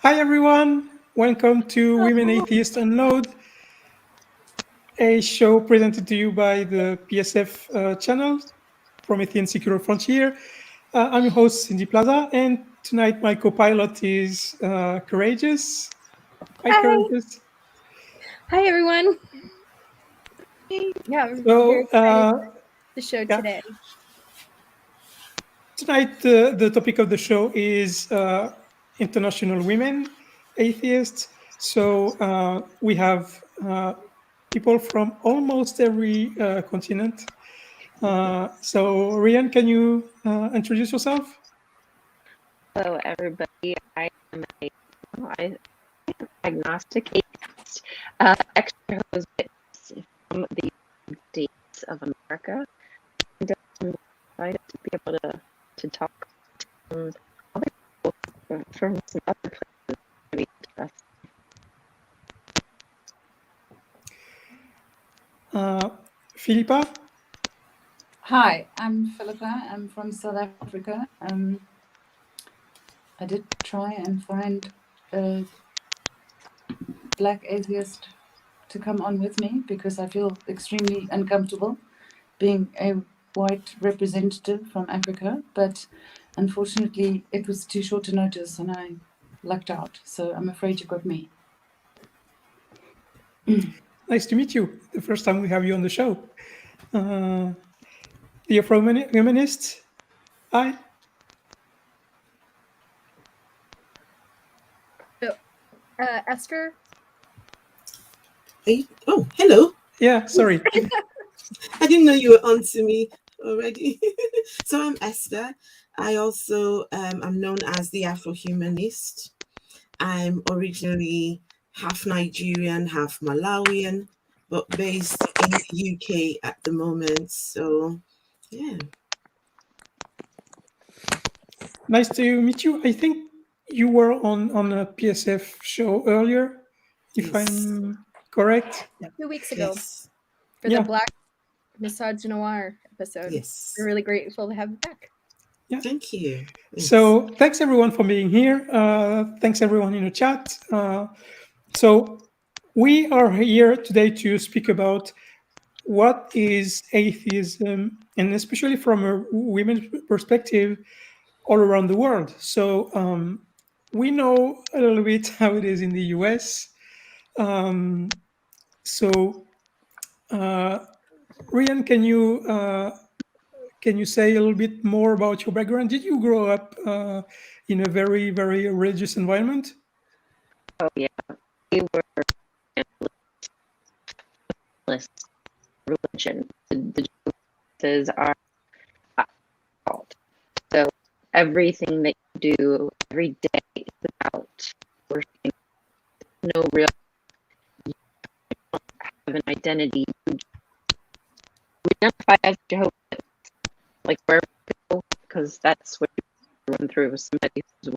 Hi everyone, welcome to Women Atheists UNLOAD, a show presented to you by the PSF channel, Promethean Secular Frontier. I'm your host, Cindy Plaza, and tonight my co-pilot is Courageous. Hi, Courageous. Hi everyone. Yeah, I'm So, very excited for the show today. Tonight, the topic of the show is international women atheists. So we have people from almost every continent. So Ryan, can you introduce yourself? Hello, everybody. I am an agnostic atheist, extra host from the United States of America. And I'm excited to be able to talk to other people from some other places. Maybe Philippa? Hi, I'm Philippa. I'm from South Africa. I did try and find a black atheist to come on with me because I feel extremely uncomfortable being a white representative from Africa, but unfortunately it was too short a notice and I lucked out, so I'm afraid you got me. Nice to meet you. The first time we have you on the show. The Afro Humanist? Hi. Esther? Oh, hello. Yeah, sorry. I didn't know you were on to me already. So I'm Esther. I also am known as the Afro Humanist. I'm originally half Nigerian, half Malawian, but based in the UK at the moment. So, yeah. Nice to meet you. I think you were on a PSF show earlier, if I'm correct. 2 weeks ago. Yes. For the Black Misogynoir episode. Yes. We're really grateful to have you back. Yeah. Thank you. Yes. So thanks everyone for being here. Thanks everyone in the chat. So we are here today to speak about what is atheism, and especially from a women's perspective all around the world. So we know a little bit how it is in the US. Ryan, can you say a little bit more about your background? Did you grow up in a very, very religious environment? Oh, yeah. We were religion. The Jews are fault. So everything that you do every day is about worshiping. No real, you don't have an identity. We identify as Jehovah's, like where we go, because that's what you run through. Somebody who's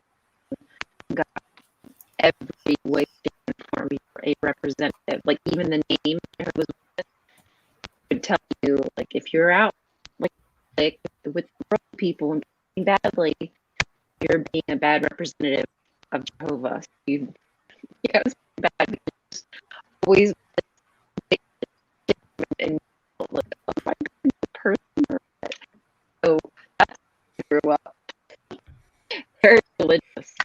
got every way, shape, and form. You're a representative. Like even the name Jehovah's would tell you, like if you're out like with broke people and being badly, you're being a bad representative of Jehovah. So it's bad because always and like a person. So that's how I grew up. Very religious.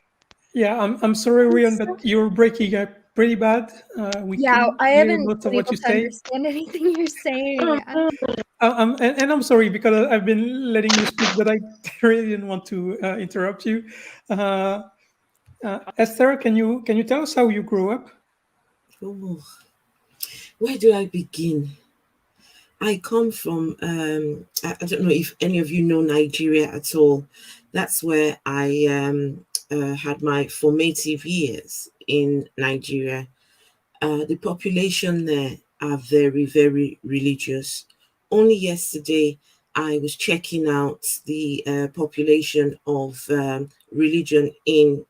Yeah, I'm sorry, Ryan, but you're breaking up pretty bad. I haven't been able to understand anything you're saying. And I'm sorry because I've been letting you speak, but I really didn't want to interrupt you. Esther, can you tell us how you grew up? Oh, where do I begin? I come from, I don't know if any of you know Nigeria at all. That's where I had my formative years in Nigeria. The population there are very, very religious. Only yesterday, I was checking out the population of religion in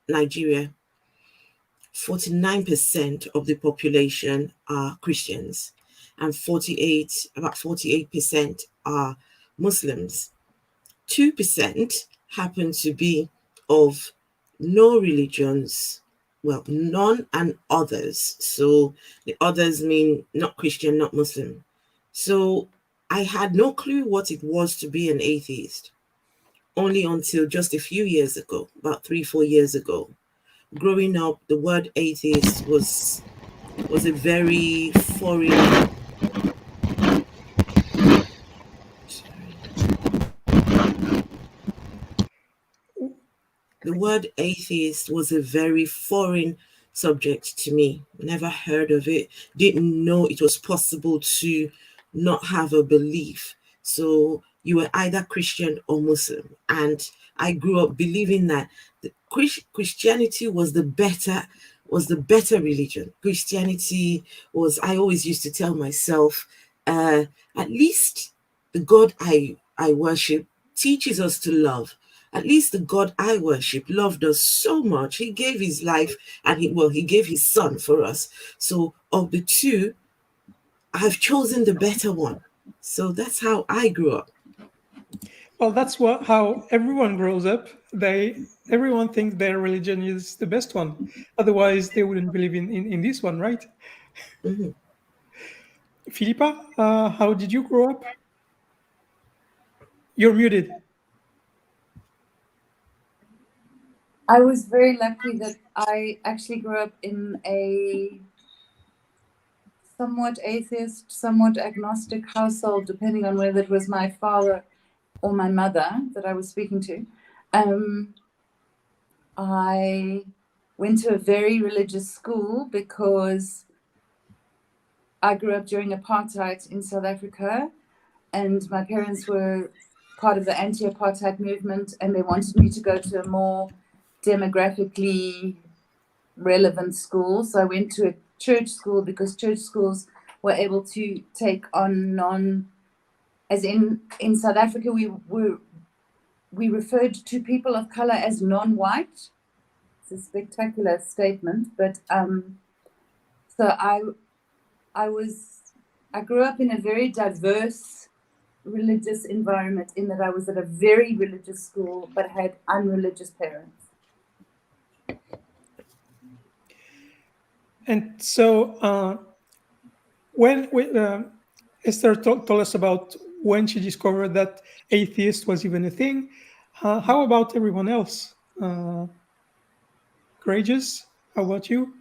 Nigeria. 49% of the population are Christians, and about 48% are Muslims. 2% happen to be of no religions, well, none and others. So the others mean not Christian, not Muslim. So I had no clue what it was to be an atheist, only until just a few years ago, about 3-4 years ago. Growing up, the word atheist was a very foreign. The word atheist was a very foreign subject to me. Never heard of it. Didn't know it was possible to not have a belief. So you were either Christian or Muslim. And I grew up believing that Christianity was the better religion. Christianity was, I always used to tell myself, at least the God I worship teaches us to love. At least the God I worship loved us so much. He gave his life, and he gave his son for us. So of the two, I've chosen the better one. So that's how I grew up. Well, that's how everyone grows up. Everyone thinks their religion is the best one. Otherwise, they wouldn't believe in this one, right? Mm-hmm. Philippa, how did you grow up? You're muted. I was very lucky that I actually grew up in a somewhat atheist, somewhat agnostic household, depending on whether it was my father or my mother that I was speaking to. I went to a very religious school because I grew up during apartheid in South Africa, and my parents were part of the anti-apartheid movement, and they wanted me to go to a more demographically relevant school. So I went to a church school because church schools were able to take on as in South Africa, we referred to people of color as non-white. It's a spectacular statement, but so I grew up in a very diverse religious environment, in that I was at a very religious school but had unreligious parents. And so when Esther told us about when she discovered that atheist was even a thing, how about everyone else? Courageous, how about you?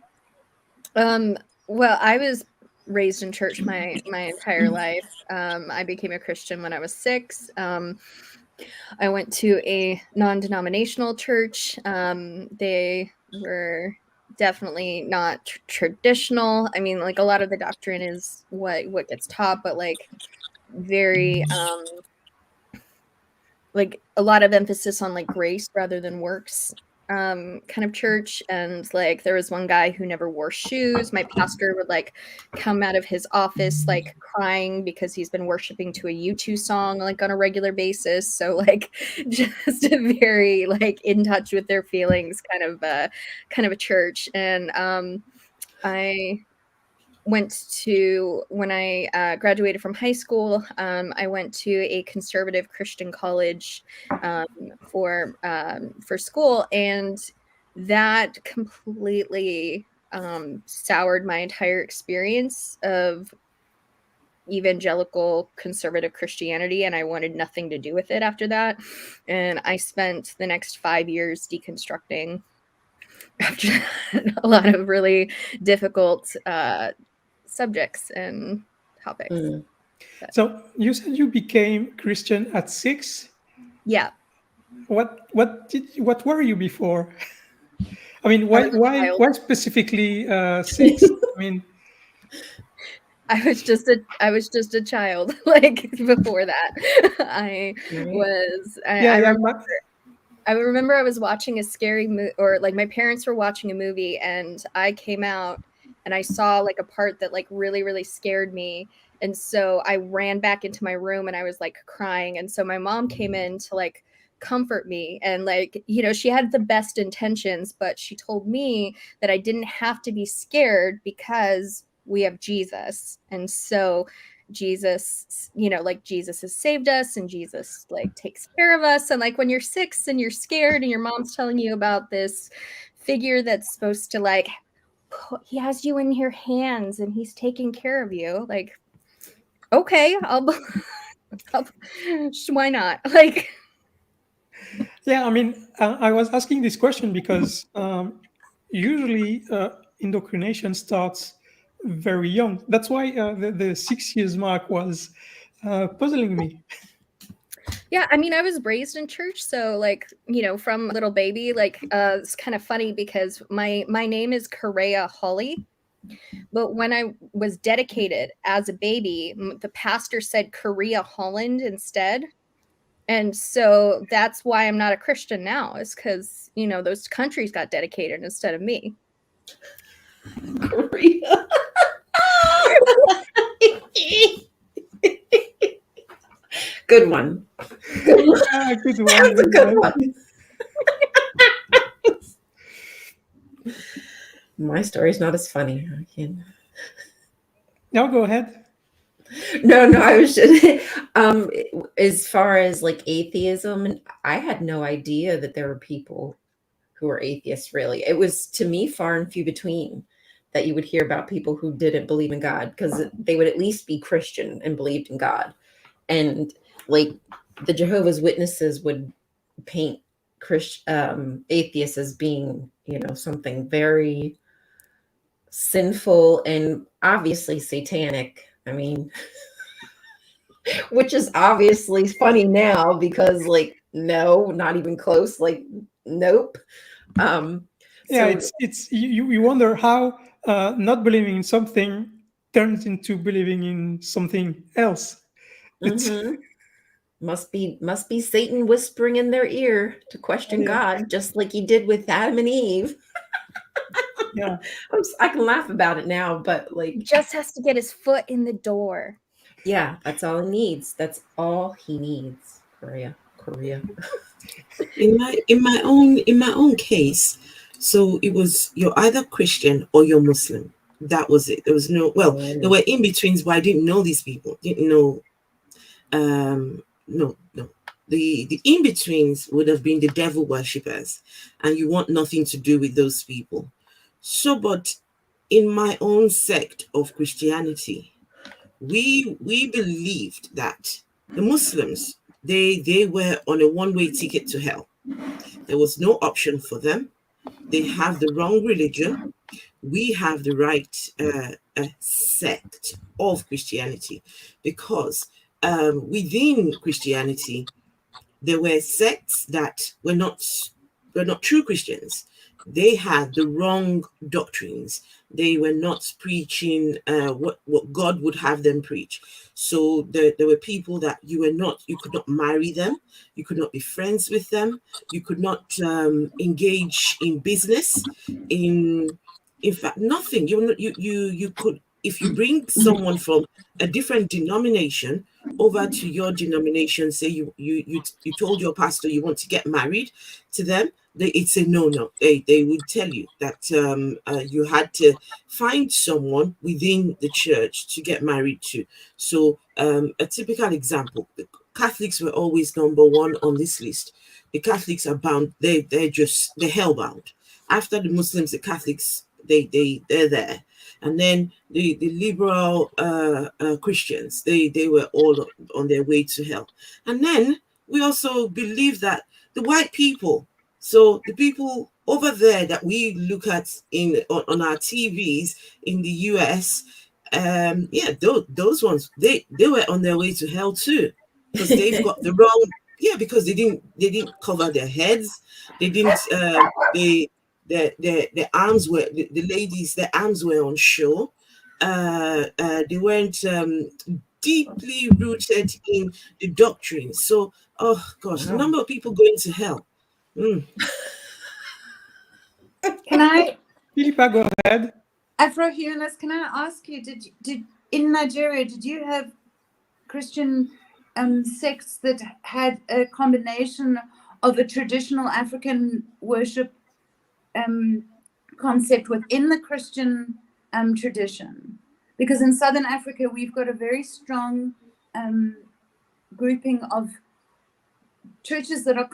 Well, I was raised in church my entire life. I became a Christian when I was 6. I went to a non-denominational church. They were definitely not traditional. I mean, like, a lot of the doctrine is what gets taught, but like very like a lot of emphasis on like grace rather than works kind of church. And like there was one guy who never wore shoes. My pastor would like come out of his office like crying because he's been worshiping to a U2 song like on a regular basis. So like just a very like in touch with their feelings kind of a church. And I went to, when I graduated from high school, I went to a conservative Christian college for school, and that completely soured my entire experience of evangelical conservative Christianity, and I wanted nothing to do with it after that. And I spent the next 5 years deconstructing after a lot of really difficult subjects and topics. So you said you became Christian at 6? Yeah. What were you before? I mean, why specifically 6? I mean, I was just a child. Like before that, I remember I was watching a scary movie, or like my parents were watching a movie, and I came out and I saw like a part that like really, really scared me. And so I ran back into my room and I was like crying. And so my mom came in to like comfort me, and like, you know, she had the best intentions, but she told me that I didn't have to be scared because we have Jesus. And so Jesus, like Jesus has saved us and Jesus like takes care of us. And like when you're 6 and you're scared and your mom's telling you about this figure that's supposed to like, he has you in your hands and he's taking care of you. Like, okay, why not? Like, Yeah, I mean, I was asking this question because usually indoctrination starts very young. That's why the 6 years mark was puzzling me. yeah, I mean, I was raised in church, so like, from little baby, like, it's kind of funny because my name is Correa Holly, but when I was dedicated as a baby, the pastor said Korea Holland instead. And so that's why I'm not a Christian now, is because, those countries got dedicated instead of me. Korea. Good one. Good one. Good one. That's a good one. My story's not as funny. I can... No, go ahead. No, I was just as far as like atheism, I had no idea that there were people who were atheists, really. It was, to me, far and few between that you would hear about people who didn't believe in God, because they would at least be Christian and believed in God. And like the Jehovah's Witnesses would paint atheists as being, something very sinful and obviously satanic. I mean, which is obviously funny now because, like, no, not even close. Like, nope. Yeah, so it's you wonder how not believing in something turns into believing in something else. Mm-hmm. Must be Satan whispering in their ear to question God, just like he did with Adam and Eve. Yeah, I can laugh about it now, but like, just has to get his foot in the door. Yeah, that's all he needs. That's all he needs. Korea. In my own case, so it was, you're either Christian or you're Muslim. That was it. There was no, there were in betweens, but I didn't know these people. Didn't know. No. The in betweens would have been the devil worshippers, and you want nothing to do with those people. So, but in my own sect of Christianity, we believed that the Muslims, they were on a one-way ticket to hell. There was no option for them. They have the wrong religion. We have the right sect of Christianity, because within Christianity, there were sects that were not true Christians. They had the wrong doctrines. They were not preaching what God would have them preach. So there were people that you could not marry them. You could not be friends with them. You could not engage in business. In fact, nothing. You could, if you bring someone from a different denomination over to your denomination, say you told your pastor you want to get married to them, it's a no. They would tell you that you had to find someone within the church to get married to. So a typical example, the Catholics were always number one on this list. The Catholics are bound. They're hellbound. After the Muslims, the Catholics, they're there. And then the liberal Christians, they were all on their way to hell. And then we also believe that the white people, so the people over there that we look at on our TVs in the US, those ones, they were on their way to hell too, because they've got the wrong, because they didn't cover their heads, they didn't their arms were, the ladies, their arms were on show. They weren't deeply rooted in the doctrine. So, oh gosh, the number of people going to hell. Can I, Philippa, go ahead. Afro Humanist, can I ask you, did in Nigeria, did you have Christian sects that had a combination of a traditional African worship concept within the Christian tradition, Because in Southern Africa, we've got a very strong grouping of churches that are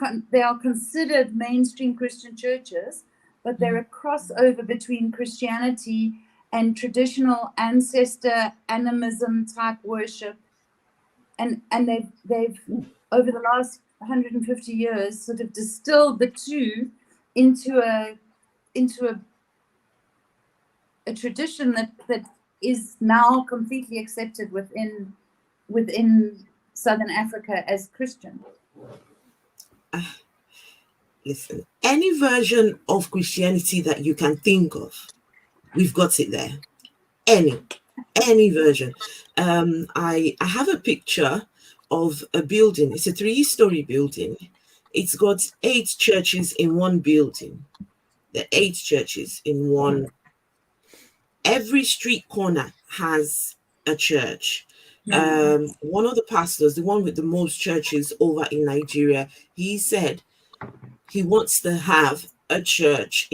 considered mainstream Christian churches, but they're a crossover between Christianity and traditional ancestor animism type worship, and they've over the last 150 years sort of distilled the two into a tradition that is now completely accepted within Southern Africa as Christian. Listen, any version of Christianity that you can think of, we've got it there. Any version. I have a picture of a building. It's a 3-story building. It's got 8 churches in one building. The 8 churches in one. Every street corner has a church. One of the pastors, the one with the most churches over in Nigeria, he said he wants to have a church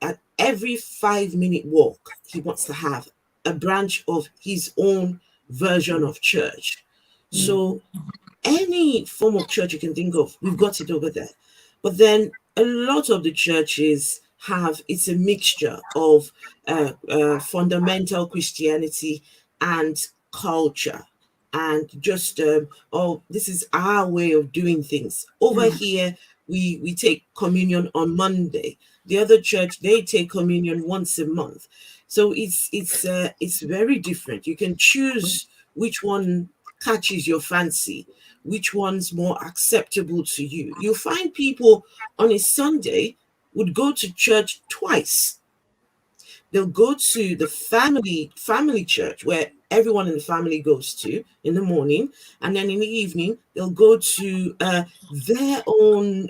at every 5-minute walk. He wants to have a branch of his own version of church. So any form of church you can think of, we've got it over there. But then a lot of the churches it's a mixture of fundamental Christianity and culture, and just this is our way of doing things. Over here, we take communion on Monday. The other church, they take communion once a month. So it's very different. You can choose which one catches your fancy, which one's more acceptable to you. You'll find people on a Sunday would go to church twice. They'll go to the family church where everyone in the family goes to in the morning, and then in the evening they'll go to their own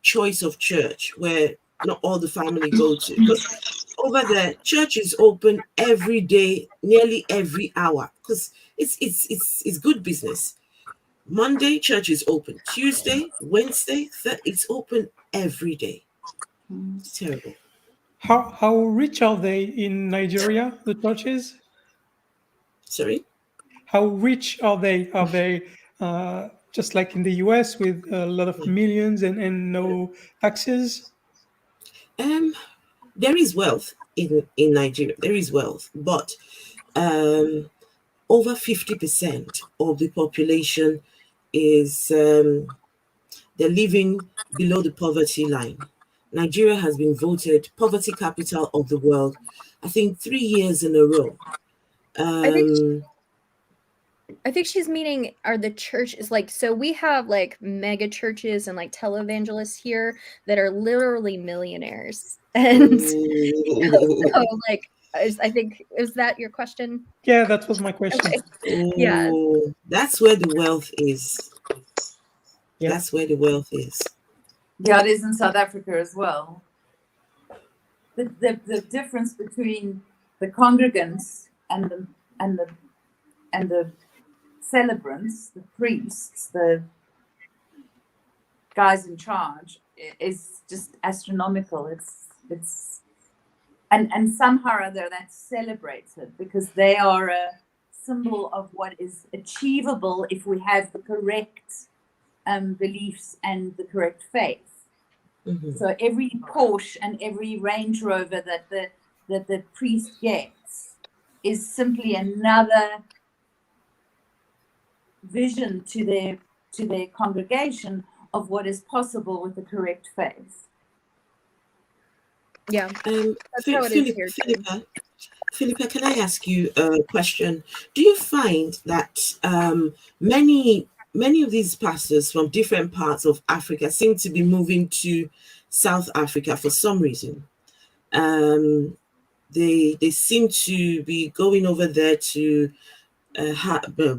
choice of church where not all the family go to. Because over there, church is open every day, nearly every hour, because it's good business. Monday, church is open. Tuesday, Wednesday, it's open every day. It's terrible. How rich are they in Nigeria, the churches? Sorry? How rich are they? Are they just like in the US with a lot of millions and no taxes? There is wealth in Nigeria. There is wealth, but over 50% of the population is they're living below the poverty line. Nigeria has been voted poverty capital of the world, I think 3 years in a row. I think she's meaning are the churches like, so we have like mega churches and like televangelists here that are literally millionaires. And so like, I think, is that your question? Yeah, that was my question. Okay. Yeah. That's where the wealth is. Yeah. That's where the wealth is. Yeah, it is in South Africa as well. The difference between the congregants and the celebrants, the priests, the guys in charge, is just astronomical. It's and somehow or other that's celebrated because they are a symbol of what is achievable if we have the correct beliefs and the correct faith. So every Porsche and every Range Rover that the priest gets is simply another vision to their congregation of what is possible with the correct faith. Yeah, that's how it is here too. Philippa, can I ask you a question? Do you find that many of these pastors from different parts of Africa seem to be moving to South Africa for some reason? They seem to be going over there to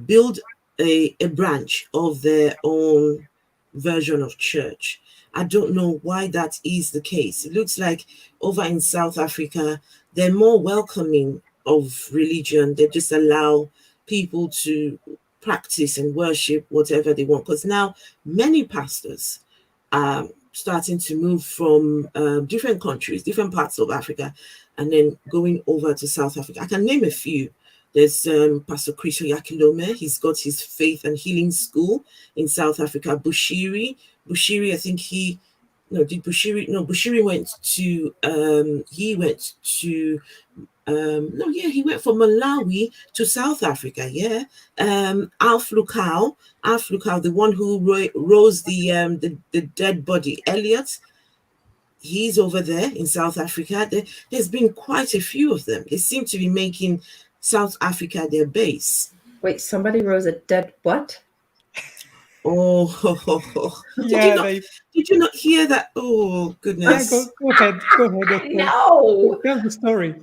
build a branch of their own version of church. I don't know why that is the case. It looks like over in South Africa, they're more welcoming of religion. They just allow people to practice and worship whatever they want. Because now many pastors are starting to move from different countries, different parts of Africa, and then going over to South Africa. I can name a few. There's Pastor Chris Oyakilome. He's got his faith and healing school in South Africa. Bushiri, I think Bushiri went to he went from Malawi to South Africa. Yeah. Alf Lukau, the one who rose the dead body, Elliot. He's over there in South Africa. There's been quite a few of them. They seem to be making South Africa their base. Wait, somebody rose a dead what? Oh, Yeah, did you not hear that? Oh, goodness. Yeah, go ahead. No. Tell the story.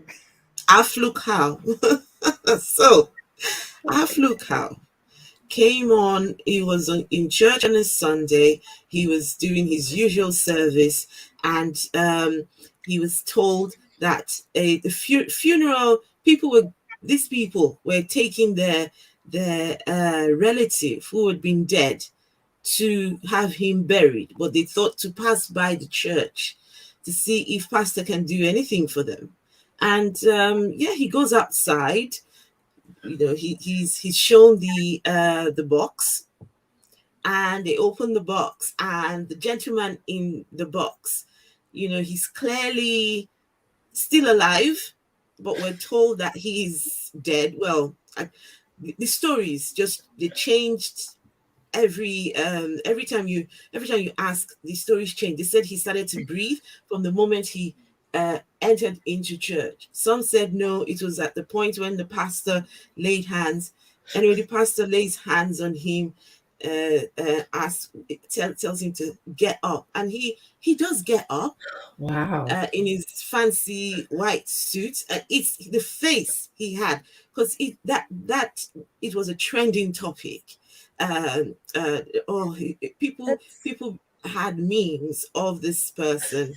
Aflukau. So, Aflukau came on. He was in church on a Sunday. He was doing his usual service, and he was told that the funeral these people were taking their relative who had been dead to have him buried, but they thought to pass by the church to see if pastor can do anything for them. And he goes outside. He's shown the box, and they open the box, and the gentleman in the box, he's clearly still alive, but we're told that he's dead. Well, the stories they changed every time you ask. The stories change. They said he started to breathe from the moment he entered into church. Some said no, it was at the point when the pastor laid hands. Anyway, the pastor lays hands on him, tells him to get up, and he does get up. Wow. In his fancy white suit. It's the face he had, because it was a trending topic. People had memes of this person.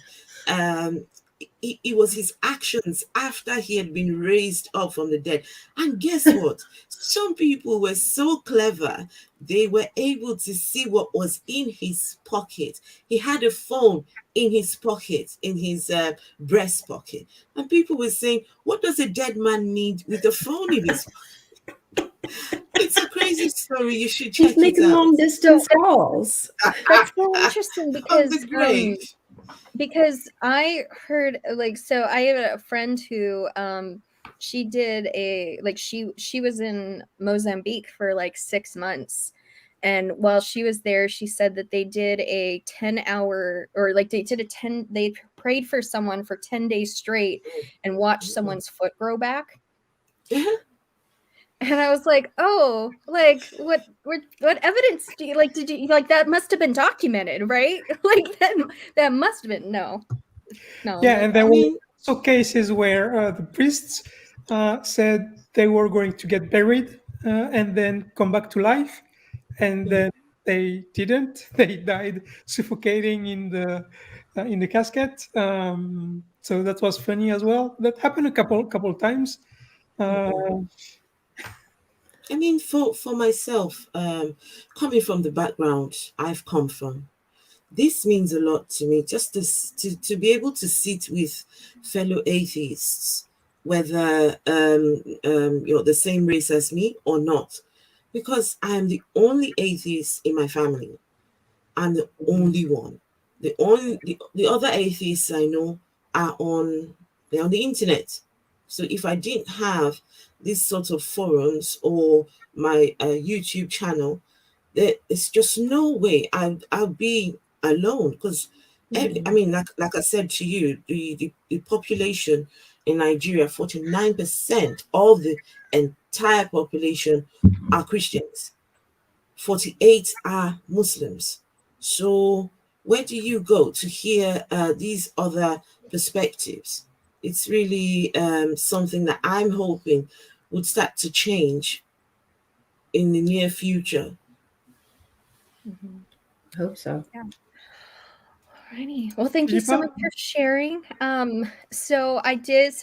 It was his actions after he had been raised up from the dead. And guess what? Some people were so clever, they were able to see what was in his pocket. He had a phone in his pocket, in his breast pocket. And people were saying, what does a dead man need with a phone in his pocket? It's a crazy story. You should check it out. He's making long distance calls. That's so interesting because the grave. Because I heard so I have a friend who she did she was in Mozambique for 6 months, and while she was there she said that they did a 10-hour they prayed for someone for 10 days straight and watched someone's foot grow back. And I was like, oh, what evidence do you did you that must have been documented, right? That must have been no. Yeah, and there were also cases where the priests said they were going to get buried and then come back to life, and then they didn't. They died suffocating in the casket. So that was funny as well. That happened a couple times. I mean, for myself, coming from the background I've come from, this means a lot to me, just to be able to sit with fellow atheists, whether you're the same race as me or not, because I am the only atheist in my family. I'm the only one. The other atheists I know are on the internet. So if I didn't have these sort of forums or my YouTube channel, there's just no way I'll be alone, because I mean, like I said to you, the population in Nigeria, 49% of the entire population are Christians, 48 are Muslims. So where do you go to hear these other perspectives? It's really something that I'm hoping would start to change in the near future. Hope so. Yeah. Alrighty. Well, thank you so much for sharing. So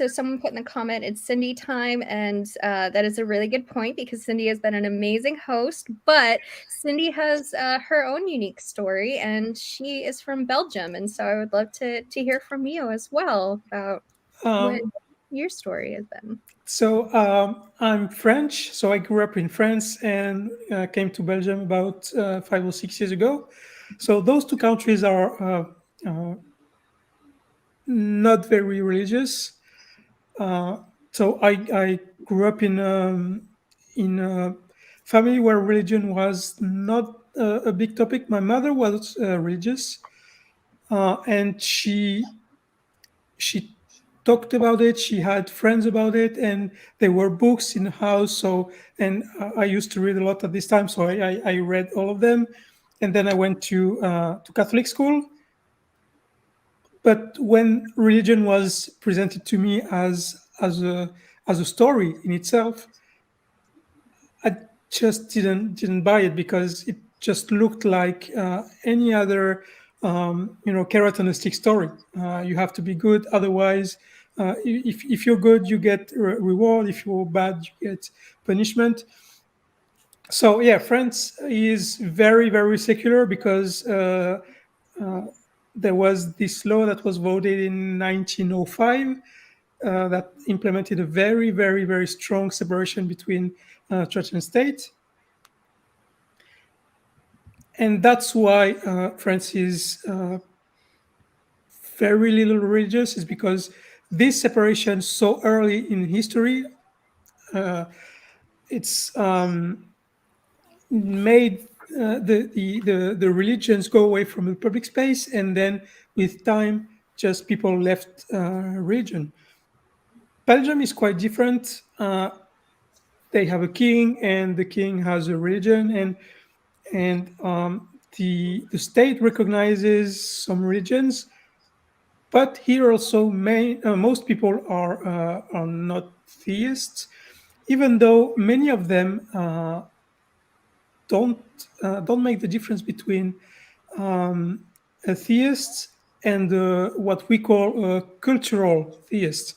someone put in the comment, it's Cindy time, and that is a really good point, because Cindy has been an amazing host, but Cindy has her own unique story, and she is from Belgium, and so I would love to hear from you as well about your story has been. So I'm French, so I grew up in France and came to Belgium about 5 or 6 years ago. So those two countries are not very religious. So I grew up in a family where religion was not a big topic. My mother was religious, and she talked about it. She had friends about it, and there were books in the house. So, and I used to read a lot at this time, so I read all of them, and then I went to Catholic school. But when religion was presented to me as a story in itself, I just didn't buy it because it just looked like any other characteristic story. You have to be good, otherwise, if you're good, you get reward. If you're bad, you get punishment. So yeah, France is very very secular because there was this law that was voted in 1905 that implemented a very, very, very strong separation between church and state. And that's why France is very little religious, is because this separation so early in history, it's made the religions go away from the public space, and then with time, just people left religion. Belgium is quite different. They have a king, and the king has a religion, and the state recognizes some religions, but here also most people are not theists, even though many of them don't make the difference between atheists and what we call a cultural theist,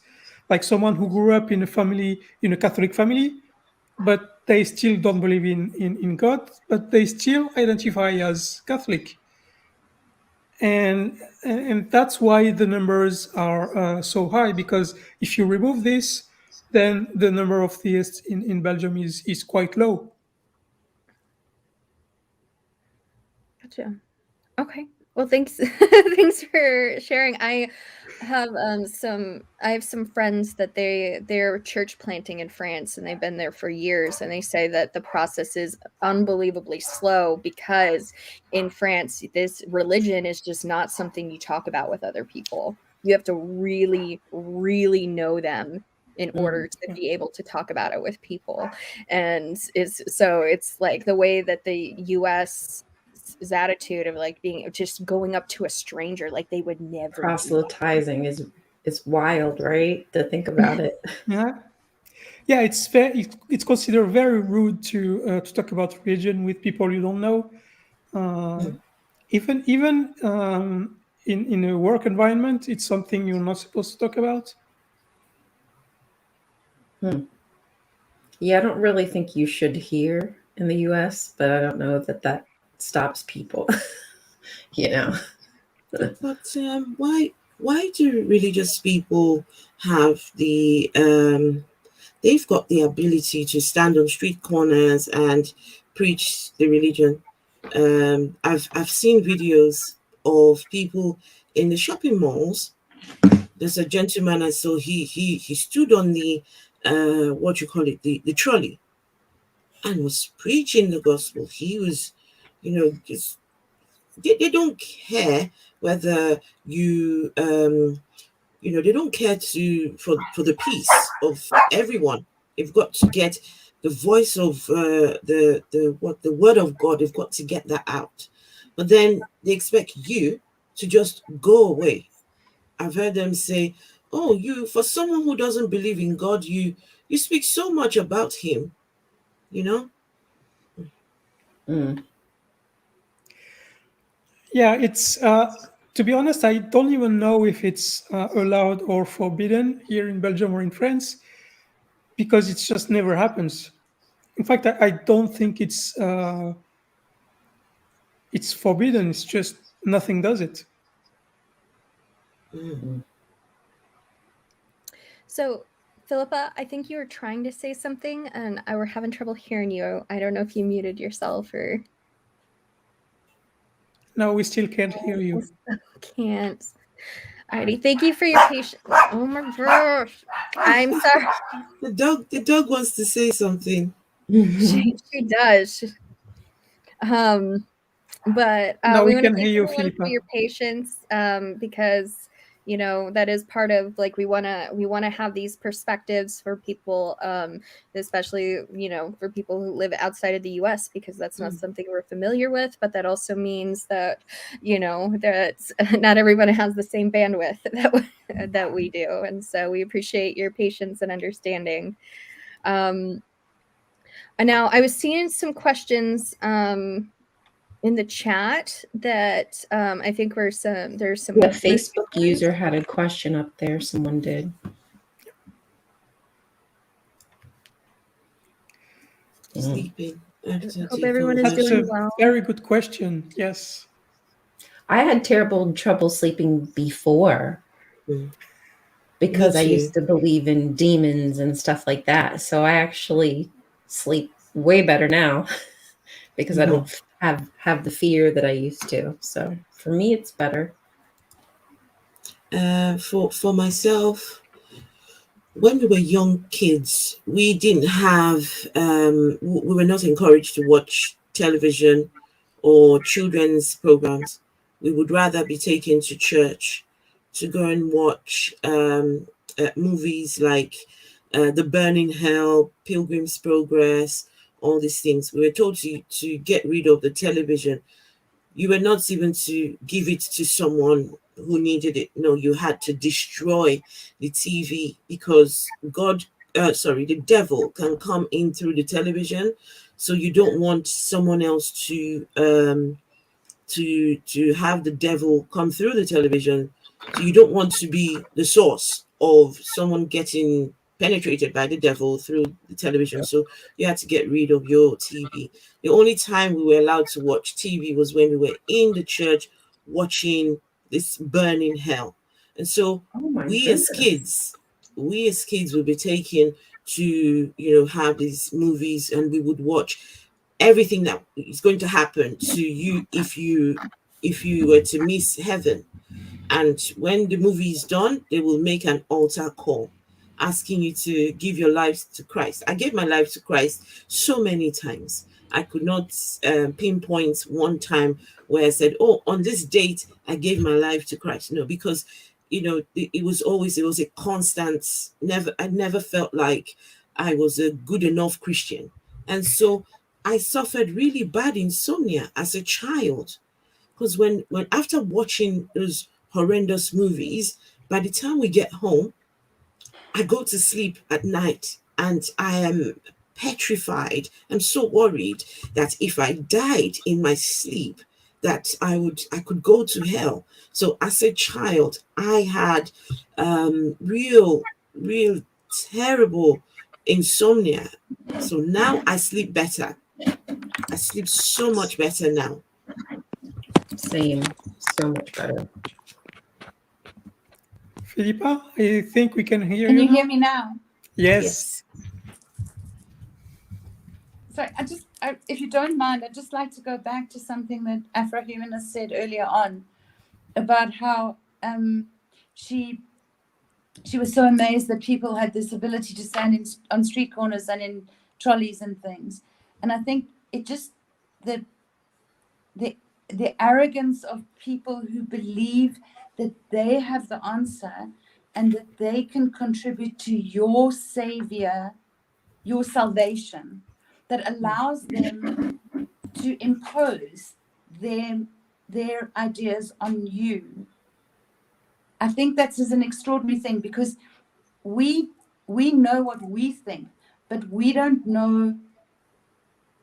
like someone who grew up in a Catholic family, but they still don't believe in God, but they still identify as Catholic. And that's why the numbers are so high, because if you remove this, then the number of theists in Belgium is quite low. Gotcha. Okay. Well, thanks. Thanks for sharing. I have some friends that they're church planting in France, and they've been there for years, and they say that the process is unbelievably slow because in France this religion is just not something you talk about with other people. You have to really, really know them in order to be able to talk about it with people. And it's like the way that the US attitude of like being just going up to a stranger, like they would never do that. Proselytizing is wild, right? To think about it. Yeah, it's considered very rude to talk about religion with people you don't know. Even in a work environment, it's something you're not supposed to talk about. Yeah, I don't really think you should here in the US, but I don't know that stops people. You know. But why do religious people have they've got the ability to stand on street corners and preach the religion? I've seen videos of people in the shopping malls. There's a gentleman I saw, he stood on the what you call it, the trolley, and was preaching the gospel. He was, just they don't care whether you they don't care for the peace of everyone. They've got to get the voice of the word of God. They've got to get that out, but then they expect you to just go away. I've heard them say, "Oh, you, for someone who doesn't believe in God, you speak so much about him," you know. Yeah, it's to be honest, I don't even know if it's allowed or forbidden here in Belgium or in France, because it just never happens. In fact, I don't think it's forbidden. It's just nothing does it. So, Philippa, I think you were trying to say something, and I were having trouble hearing you. I don't know if you muted yourself or... No, we still can't hear you. Can't. Alrighty, thank you for your patience. Oh my gosh. I'm sorry. The dog wants to say something. She does. But No, we we want to can thank hear you, everyone for Philippa. your patience, because that is part of, like, we want to have these perspectives for people, especially for people who live outside of the US, because that's not something we're familiar with. But that also means that that not everyone has the same bandwidth that we do, and so we appreciate your patience and understanding. And now I was seeing some questions in the chat that I think there's some. The Facebook user had a question up there. Someone did. Sleeping. Hope everyone is doing well. Very good question. Yes. I had terrible trouble sleeping before because I used to believe in demons and stuff like that. So I actually sleep way better now because I don't have the fear that I used to. So for me, it's better. For myself, when we were young kids, we didn't have, we were not encouraged to watch television or children's programs. We would rather be taken to church to go and watch movies like The Burning Hell, Pilgrim's Progress, all these things. We were told to get rid of the television. You were not even to give it to someone who needed it. No, you had to destroy the TV because the devil can come in through the television. So you don't want someone else to have the devil come through the television. So you don't want to be the source of someone getting penetrated by the devil through the television. So you had to get rid of your TV. The only time we were allowed to watch TV was when we were in the church watching this burning hell. And so we as kids would be taken to have these movies, and we would watch everything that is going to happen to you if you were to miss heaven. And when the movie is done, they will make an altar call asking you to give your life to Christ. I gave my life to Christ so many times. I could not pinpoint one time where I said, oh, on this date, I gave my life to Christ. No, because, it was a constant, I never felt like I was a good enough Christian. And so I suffered really bad insomnia as a child. Because when after watching those horrendous movies, by the time we get home, I go to sleep at night and I am petrified. I'm so worried that if I died in my sleep, that I could go to hell. So as a child, I had real terrible insomnia. So now I sleep better. I sleep so much better now. Same, so much better. Philippa, I think we can hear you. Can you hear me now? Yes. So if you don't mind, I'd just like to go back to something that Afro Humanist said earlier on about how she was so amazed that people had this ability to stand on street corners and in trolleys and things. And I think it just the arrogance of people who believe that they have the answer and that they can contribute to your savior, your salvation, that allows them to impose their ideas on you. I think that's an extraordinary thing, because we know what we think, but we don't know,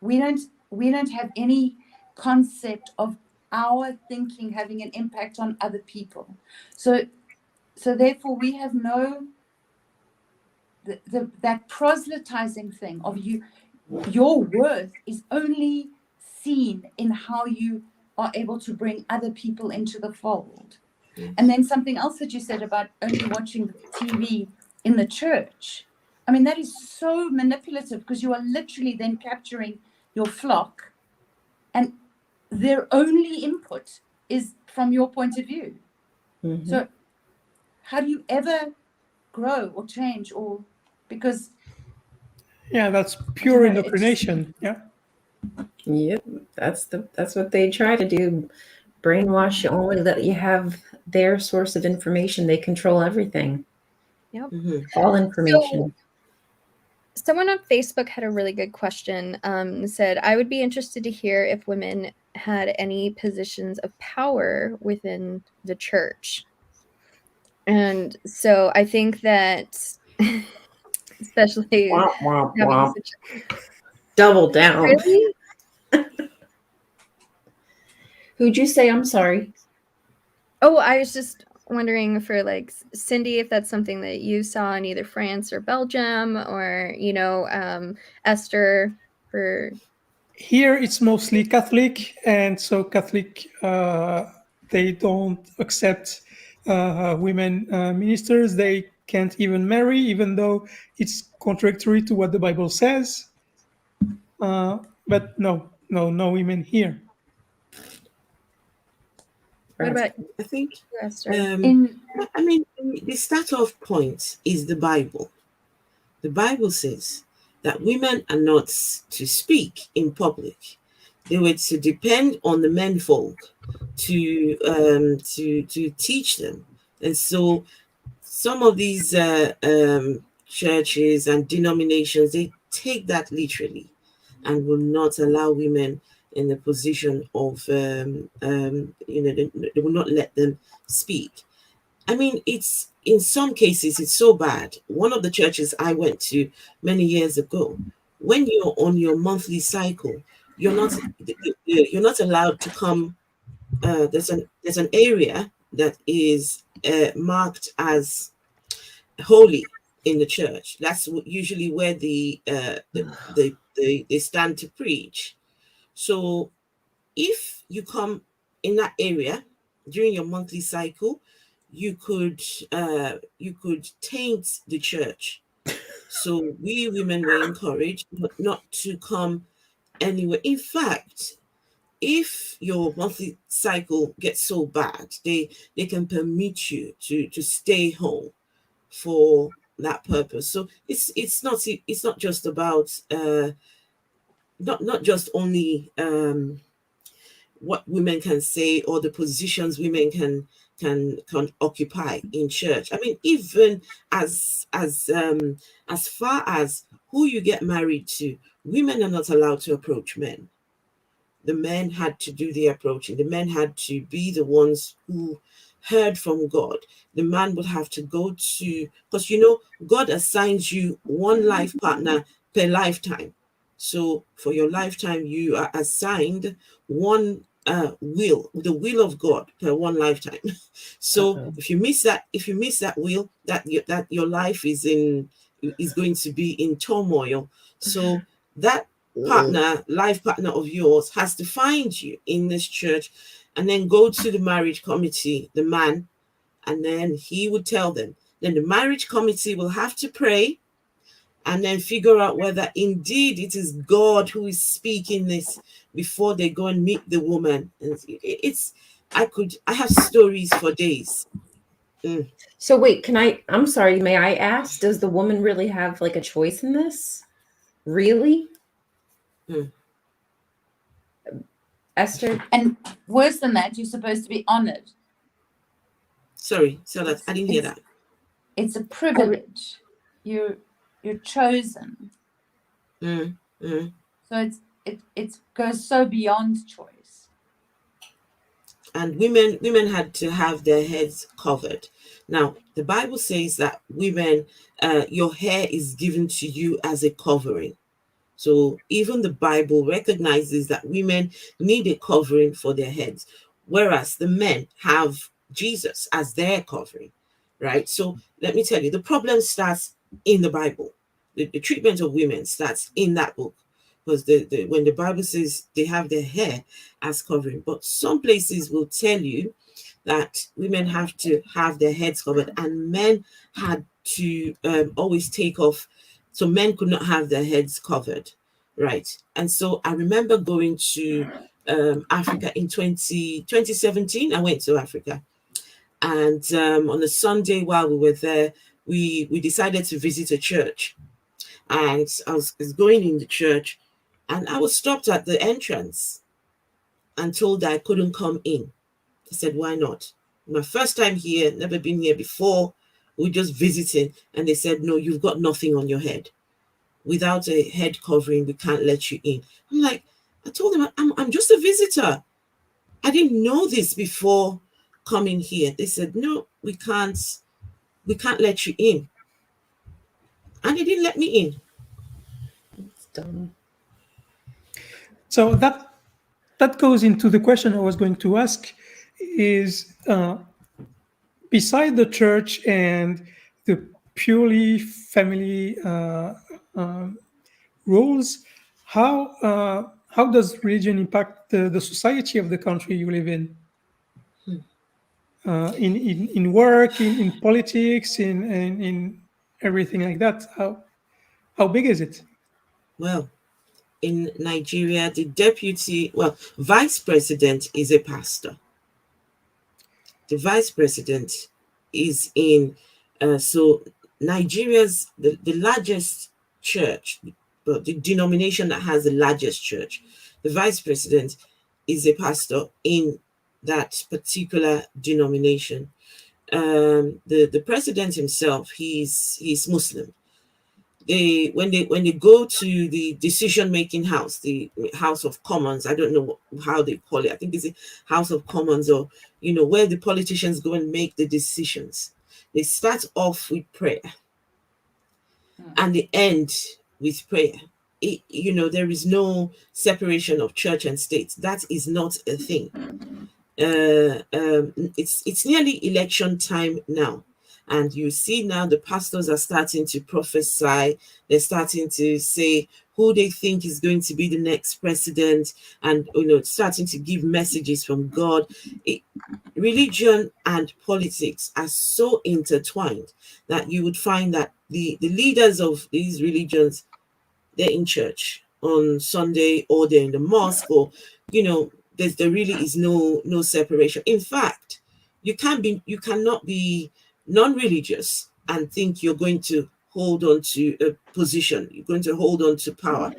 we don't have any concept of our thinking having an impact on other people. So therefore we have no that proselytizing thing of your worth is only seen in how you are able to bring other people into the fold. And then something else that you said about only watching TV in the church. I mean, that is so manipulative, because you are literally then capturing your flock, and their only input is from your point of view. Mhm. So how do you ever grow or change? Or because Yeah, that's pure I don't know, it's just- indoctrination. Yeah. Yep, that's what they try to do. Brainwash you, only that you have their source of information. They control everything. Yep. All information. Someone on Facebook had a really good question. Said, I would be interested to hear if women had any positions of power within the church. And so I think that, especially Womp, womp, having womp. such Double down. really? Who'd you say? I'm sorry. Oh, I was just wondering for like Cindy, if that's something that you saw in either France or Belgium, or Esther for. Here it's mostly Catholic, and so Catholic, they don't accept women ministers. They can't even marry, even though it's contradictory to what the Bible says. But no women here. What about I think you, Esther? I mean, the start-off point is the Bible. The Bible says that women are not to speak in public. They were to depend on the menfolk to teach them. And so some of these churches and denominations, they take that literally and will not allow women in the position of, they will not let them speak. I mean, it's in some cases, it's so bad. One of the churches I went to many years ago, when you're on your monthly cycle, you're not allowed to come. There's an area that is marked as holy in the church. That's usually where they stand to preach. So if you come in that area during your monthly cycle, you could taint the church. So we women were encouraged not to come anywhere. In fact, if your monthly cycle gets so bad, they can permit you to stay home for that purpose. So it's not just about not just only what women can say or the positions women can occupy in church. I mean, even as far as who you get married to, women are not allowed to approach men. The men had to do the approaching. The men had to be the ones who heard from God. The man would have to go to, because God assigns you one life partner per lifetime. So for your lifetime, you are assigned one will, the will of God per one lifetime. So if you miss that will, that your life is going to be in turmoil. So that life partner of yours has to find you in this church and then go to the marriage committee, the man, and then he would tell them. Then the marriage committee will have to pray and then figure out whether indeed it is God who is speaking this before they go and meet the woman. And I have stories for days. So wait, I'm sorry, may I ask, does the woman really have like a choice in this? Really? Esther? And worse than that, you're supposed to be honored. Sorry, so that I didn't hear that. It's a privilege. You're chosen. So it goes so beyond choice. And women had to have their heads covered. Now, the Bible says that women, your hair is given to you as a covering. So even the Bible recognizes that women need a covering for their heads, whereas the men have Jesus as their covering, right? So let me tell you, the problem starts in the Bible. The treatment of women starts in that book, because when the Bible says they have their hair as covering, but some places will tell you that women have to have their heads covered, and men had to always take off, so men could not have their heads covered, right? And so I remember going to Africa in 2017. I went to Africa, and on a Sunday while we were there, we decided to visit a church, and I was going in the church, and I was stopped at the entrance and told that I couldn't come in. I said, why not? My first time here, never been here before. We're just visiting. And they said, no, you've got nothing on your head. Without a head covering, we can't let you in. I'm like, I told them, I'm just a visitor. I didn't know this before coming here. They said, no, we can't let you in. And they didn't let me in. It's dumb. So that goes into the question I was going to ask is, beside the church and the purely family rules, how does religion impact the society of the country you live in? In work, in politics, in everything like that? How big is it? Well, in Nigeria, the vice president is a pastor. The vice president is in, so Nigeria's the largest church, but the denomination that has the largest church. The vice president is a pastor in that particular denomination. The president himself, he's Muslim. When they go to the decision-making house, the House of Commons, I don't know how they call it. I think it's a House of Commons, or where the politicians go and make the decisions. They start off with prayer, and they end with prayer. There is no separation of church and state. That is not a thing. It's nearly election time now. And you see now the pastors are starting to prophesy. They're starting to say who they think is going to be the next president, and starting to give messages from God. Religion and politics are so intertwined that you would find that the leaders of these religions, they're in church on Sunday, or they're in the mosque, or there really is no separation. In fact, you cannot be non-religious and think you're going to hold on to a position, you're going to hold on to power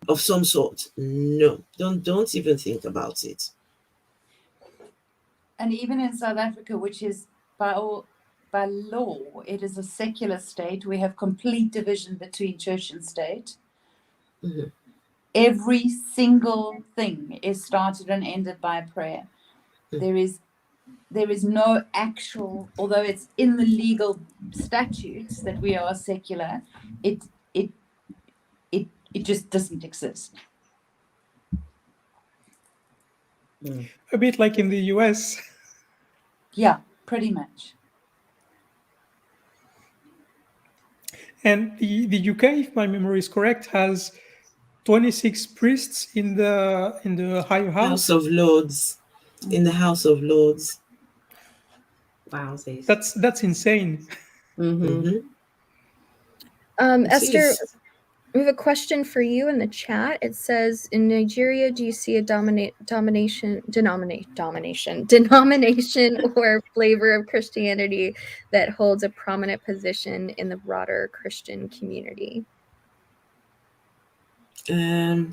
of some sort. No, don't even think about it. And even in South Africa, which is by law, it is a secular state, we have complete division between church and state. Mm-hmm. Every single thing is started and ended by prayer. Mm-hmm. There is no actual, although it's in the legal statutes that we are secular, it just doesn't exist. A bit like in the US. Yeah, pretty much. And the UK, if my memory is correct, has 26 priests in the higher house. House of Lords. In the House of Lords. Wow, that's insane. Mm-hmm. Esther, we have a question for you in the chat. It says, in Nigeria, do you see a denomination or flavor of Christianity that holds a prominent position in the broader Christian community? I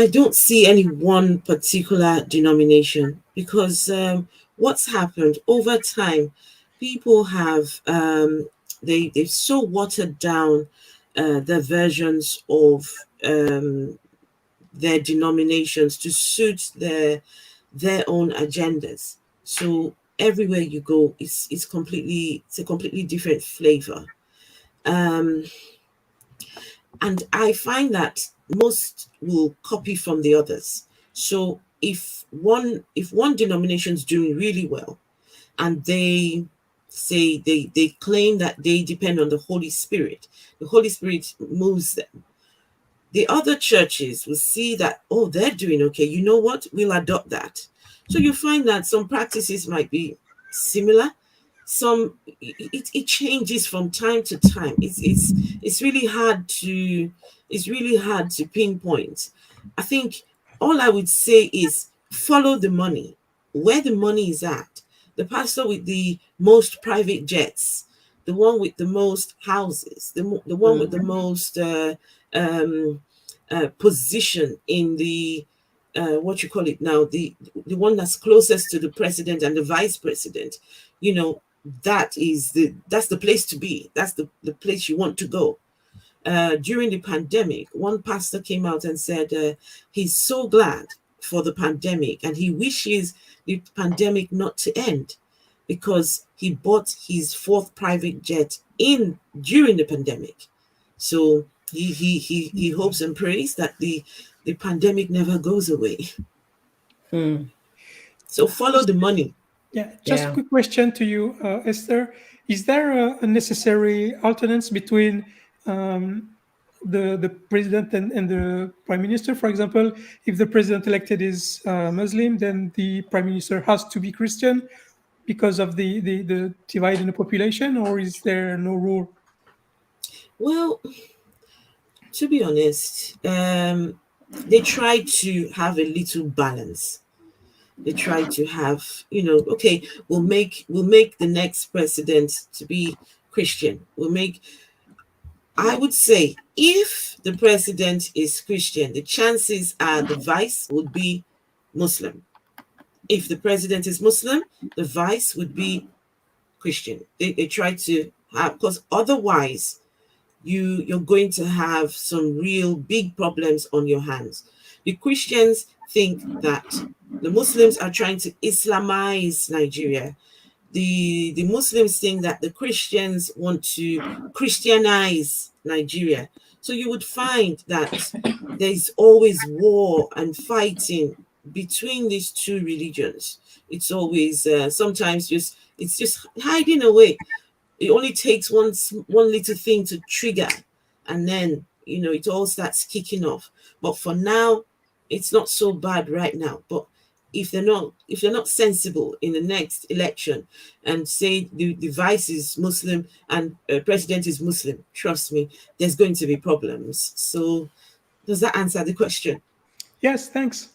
don't see any one particular denomination, because what's happened over time, people have they've so watered down their versions of their denominations to suit their own agendas. So everywhere you go, it's a completely different flavor. And I find that most will copy from the others. So if one denomination is doing really well, and they say they claim that they depend on the Holy Spirit moves them, the other churches will see that, oh, they're doing okay. You know what? We'll adopt that. So you find that some practices might be similar, it changes from time to time. It's really hard to pinpoint. I think all I would say is follow the money. Where the money is at. The pastor with the most private jets, the one with the most houses, the one with the most position in the what you call it now, the one that's closest to the president and the vice president, that's the place to be. That's the place you want to go. During the pandemic, one pastor came out and said he's so glad for the pandemic and he wishes the pandemic not to end because he bought his 4th private jet during the pandemic. So he hopes and prays that the pandemic never goes away. So follow the money. Yeah, just a quick question to you, Esther. Is there a necessary alternance between the president and the prime minister? For example, if the president elected is Muslim, then the prime minister has to be Christian because of the divide in the population, or is there no rule? Well, to be honest, they try to have a little balance. They try to have, okay, we'll make the next president to be Christian. I would say if the president is Christian, the chances are the vice would be Muslim. If the president is Muslim, the vice would be Christian. They try to have, because otherwise you're going to have some real big problems on your hands. The Christians think that the Muslims are trying to Islamize Nigeria. The Muslims think that the Christians want to Christianize Nigeria. So you would find that there's always war and fighting between these two religions. It's always sometimes it's just hiding away. It only takes one little thing to trigger, and then it all starts kicking off. But for now, it's not so bad right now. But if they're not sensible in the next election and say the vice is Muslim and president is Muslim, trust me, there's going to be problems. So does that answer the question? Yes, thanks.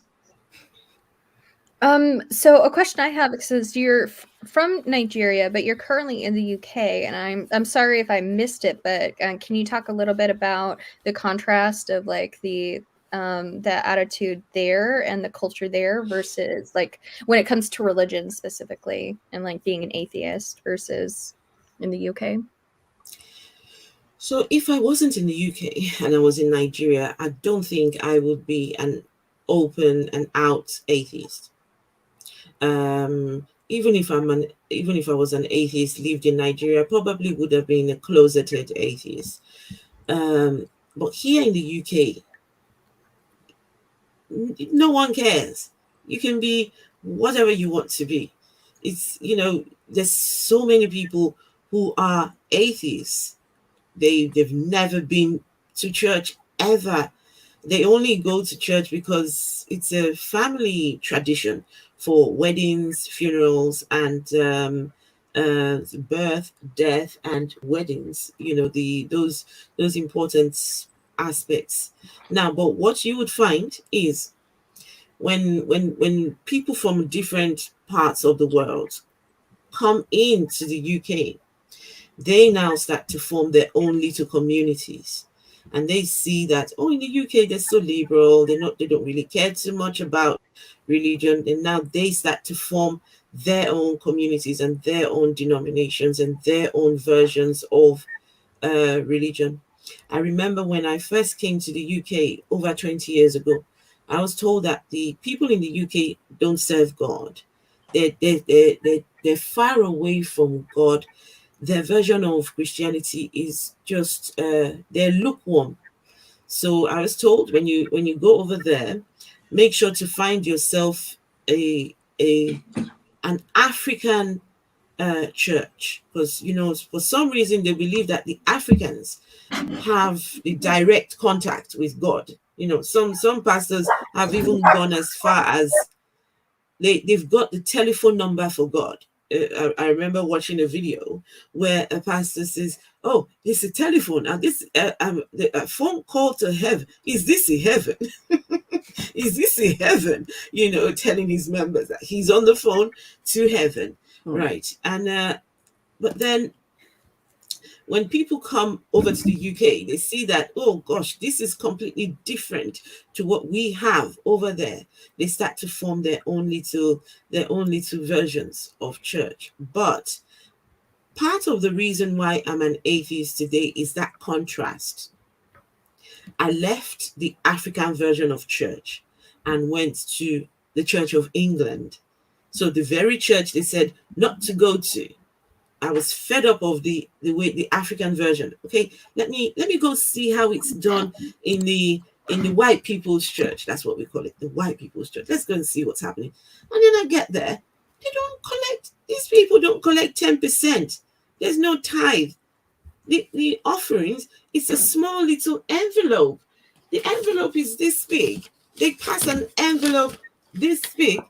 So a question I have is you're from Nigeria, but you're currently in the UK, and I'm sorry if I missed it, but can you talk a little bit about the contrast of like the attitude there and the culture there versus like when it comes to religion specifically and like being an atheist versus in the UK? So if I wasn't in the UK and I was in Nigeria, I don't think I would be an open and out atheist. Even if I was an atheist, lived in Nigeria, I probably would have been a closeted atheist. But here in the UK, no one cares. You can be whatever you want to be. It's, there's so many people who are atheists. They've never been to church ever. They only go to church because it's a family tradition for weddings, funerals, and birth, death, and weddings. Those important aspects. Now, but what you would find is when people from different parts of the world come into the UK, they now start to form their own little communities. And they see that, in the UK, they're so liberal. They don't really care too much about religion. And now they start to form their own communities and their own denominations and their own versions of religion. I remember when I first came to the UK over 20 years ago, I was told that the people in the UK don't serve God. They're far away from God. Their version of Christianity is just they're lukewarm. So I was told when you go over there, make sure to find yourself an African church, because for some reason they believe that the Africans have the direct contact with God. Some pastors have even gone as far as they've got the telephone number for God. I remember watching a video where a pastor says, "Oh, it's a telephone, and this a phone call to heaven. Is this a heaven? Is this a heaven?" You know, telling his members that he's on the phone to heaven, right? And but then when people come over to the UK, they see that, oh gosh, this is completely different to what we have over there. They start to form their own little versions of church. But part of the reason why I'm an atheist today is that contrast. I left the African version of church and went to the Church of England. So the very church they said not to go to. I was fed up of the way the African version. Okay, let me go see how it's done in the white people's church. That's what we call it, the white people's church. Let's go and see what's happening. And then I get there, these people don't collect 10%. There's no tithe. The offerings, it's a small little envelope. The envelope is this big. They pass an envelope this big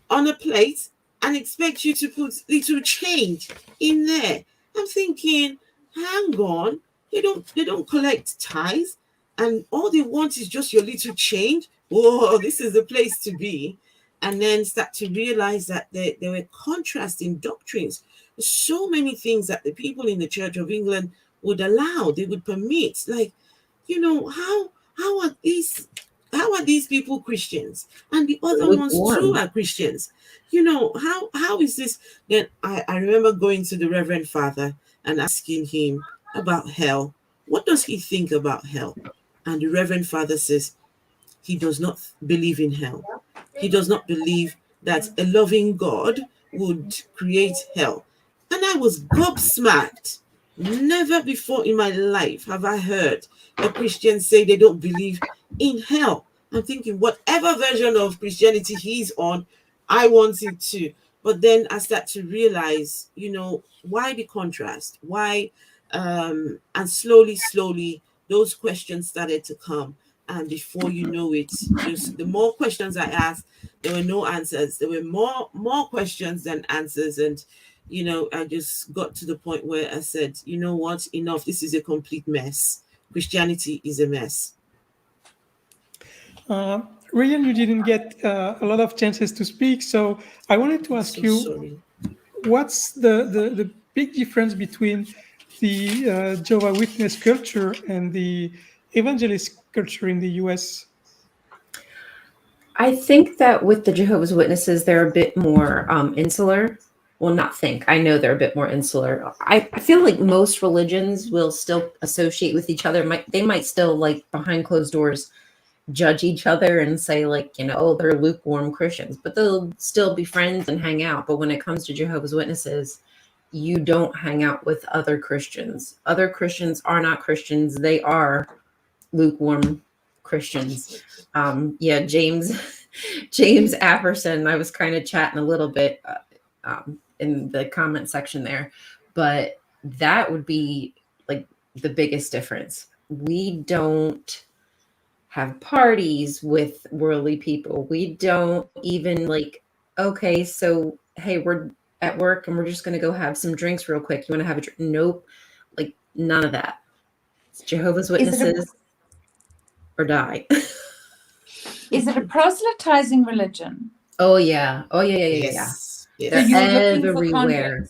on a plate and expect you to put little change in there. I'm thinking, hang on, they don't collect tithes, and all they want is just your little change. Whoa, this is the place to be. And then start to realize that there were contrasting doctrines. So many things that the people in the Church of England would allow, they would permit. Like, you know, how are these people Christians? And the other ones too are Christians. You know, how is this? Then I remember going to the Reverend Father and asking him about hell. What does he think about hell? And the Reverend Father says he does not believe in hell. He does not believe that a loving God would create hell. And I was gobsmacked. Never before in my life have I heard a Christian say they don't believe in hell. I'm thinking, whatever version of Christianity he's on, I want it too. But then I start to realize, you know, why the contrast? Why? And slowly, those questions started to come. And before you know it, just the more questions I asked, there were no answers. There were more questions than answers. And, you know, I just got to the point where I said, you know what, enough. This is a complete mess. Christianity is a mess. Ryan, you didn't get a lot of chances to speak, so I wanted to ask you, sorry. What's the big difference between the Jehovah's Witness culture and the evangelist culture in the US? I think that with the Jehovah's Witnesses, they're a bit more insular. Well, not think. I know they're a bit more insular. I feel like most religions will still associate with each other. They might still, like, behind closed doors, judge each other and say, like, you know, oh, they're lukewarm Christians, but they'll still be friends and hang out. But when it comes to Jehovah's Witnesses, you don't hang out with other Christians. Other Christians are not Christians. They are lukewarm Christians. Yeah, James Apperson, I was kind of chatting a little bit in the comment section there, but that would be like the biggest difference. We don't have parties with worldly people. We don't even, like, okay, so hey, we're at work and we're just going to go have some drinks real quick. You want to have a drink? Nope. Like, none of that. It's Jehovah's Witnesses or die. Is it a proselytizing religion? Oh yeah. Yes. They're everywhere.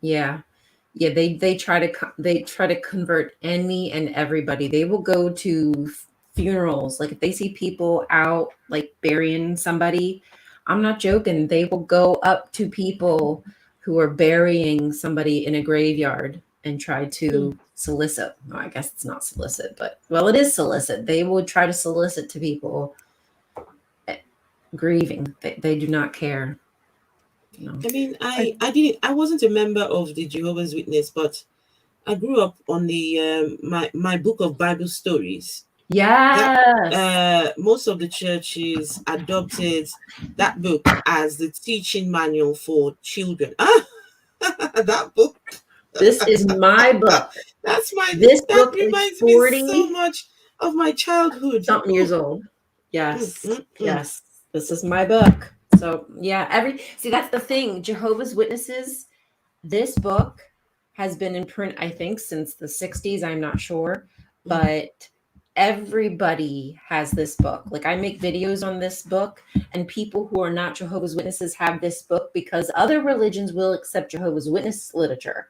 Yeah. They try to convert any and everybody. They will go to funerals. Like, if they see people out, like, burying somebody, I'm not joking, they will go up to people who are burying somebody in a graveyard and try to solicit. No, I guess it's not solicit, but, well, it is solicit. They will try to solicit to people grieving. They do not care. You know? I mean, I wasn't a member of the Jehovah's Witness, but I grew up on the my book of Bible stories. Yes. Most of the churches adopted that book as the teaching manual for children. That book. This is my book. That's my. This that book reminds is 40 me so much of my childhood. Something years old. Yes. Yes. This is my book. So yeah, see, that's the thing. Jehovah's Witnesses, this book has been in print, I think, since the 60s. I'm not sure, but everybody has this book. Like, I make videos on this book, and people who are not Jehovah's Witnesses have this book because other religions will accept Jehovah's Witness literature,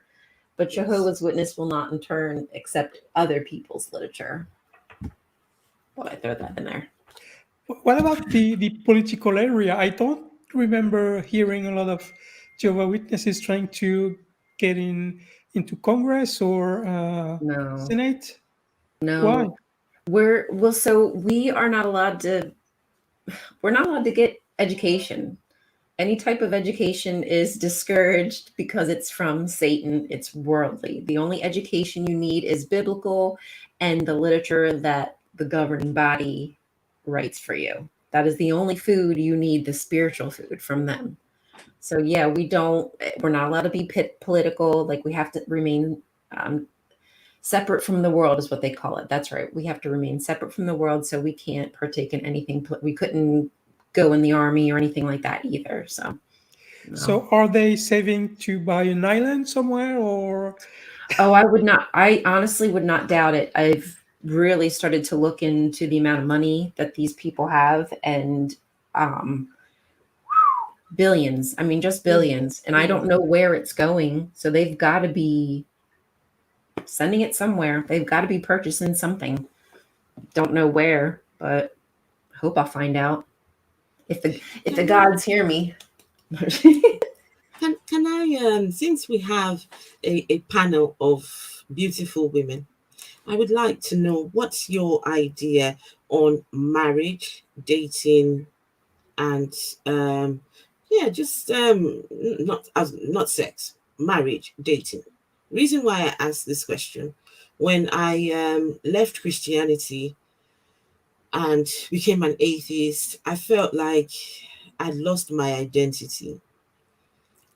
but Jehovah's Witness will not in turn accept other people's literature. Well, I throw that in there. What about the political area? I don't remember hearing a lot of Jehovah's Witnesses trying to get into Congress or No. Senate. No. Why? So we are not allowed to. We're not allowed to get education. Any type of education is discouraged because it's from Satan. It's worldly. The only education you need is biblical and the literature that the governing body writes for you. That is the only food you need, the spiritual food from them. So yeah, we're not allowed to be political. Like, we have to remain separate from the world is what they call it. That's right. We have to remain separate from the world. So we can't partake in anything. We couldn't go in the army or anything like that either. So, no. So are they saving to buy an island somewhere or? Oh, I honestly would not doubt it. I've really started to look into the amount of money that these people have, and billions. I mean, just billions. And I don't know where it's going. So they've got to be sending it somewhere. They've got to be purchasing something. Don't know where, but hope I'll find out. If the gods hear me. Can I, since we have a panel of beautiful women, I would like to know what's your idea on marriage, dating, and not sex, marriage, dating. Reason why I asked this question: when I left Christianity and became an atheist, I felt like I'd lost my identity.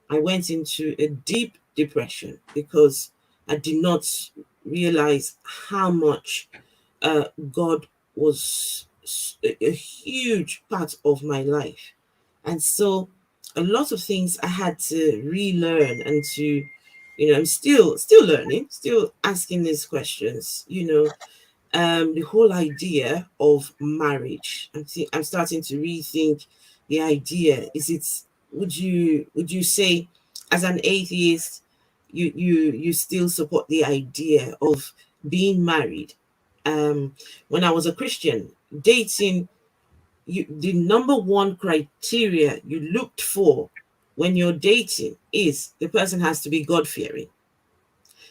I went into a deep depression because I did not realize how much God was a huge part of my life. And so a lot of things I had to relearn and to, I'm still learning, still asking these questions, the whole idea of marriage. I'm starting to rethink the idea. Would you say, as an atheist, you still support the idea of being married? When I was a Christian, dating, the number one criteria you looked for when you're dating is the person has to be God-fearing.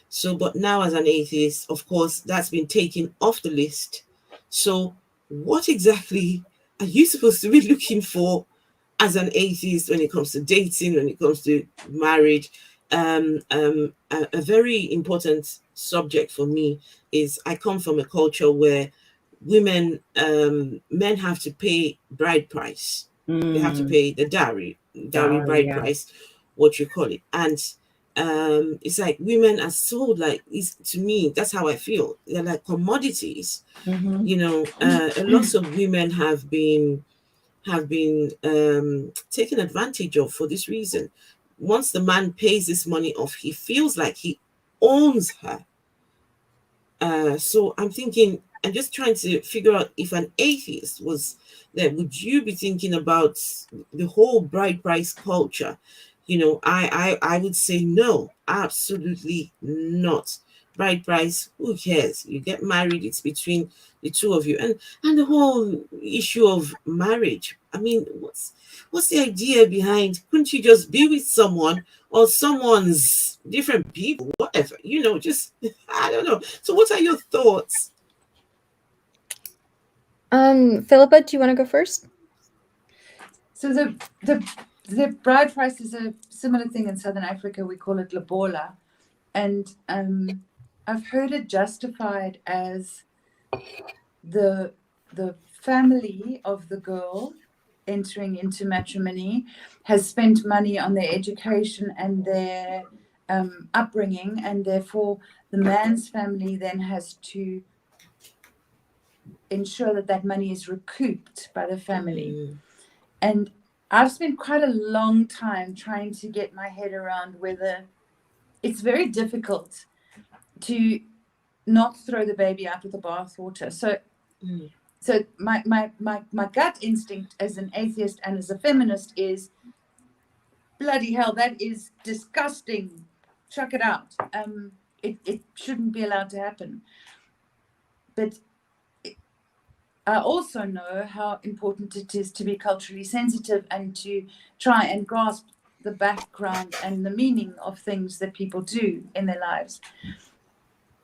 So, but now as an atheist, of course, that's been taken off the list. So what exactly are you supposed to be looking for as an atheist when it comes to dating, when it comes to marriage? A very important subject for me is I come from a culture where men have to pay bride price. They have to pay the dowry bride price, what you call it. And it's like women are sold like, to me, that's how I feel. They're like commodities. A lot of women have been taken advantage of for this reason. Once the man pays this money off, he feels like he owns her. So I'm just trying to figure out, if an atheist was there, would you be thinking about the whole bride price culture? I would say no, absolutely not. Bride price, who cares? You get married, it's between the two of you. And the whole issue of marriage, I mean, what's the idea behind? Couldn't you just be with someone or someone's different people, whatever, just, I don't know. So what are your thoughts? Philippa, do you want to go first? So the bride price is a similar thing in Southern Africa. We call it lobola. And I've heard it justified as the family of the girl entering into matrimony has spent money on their education and their upbringing, and therefore the man's family then has to ensure that money is recouped by the family. And I've spent quite a long time trying to get my head around whether it's very difficult to not throw the baby out with the bathwater. So my gut instinct as an atheist and as a feminist is, bloody hell, that is disgusting. Chuck it out. It shouldn't be allowed to happen. But I also know how important it is to be culturally sensitive and to try and grasp the background and the meaning of things that people do in their lives.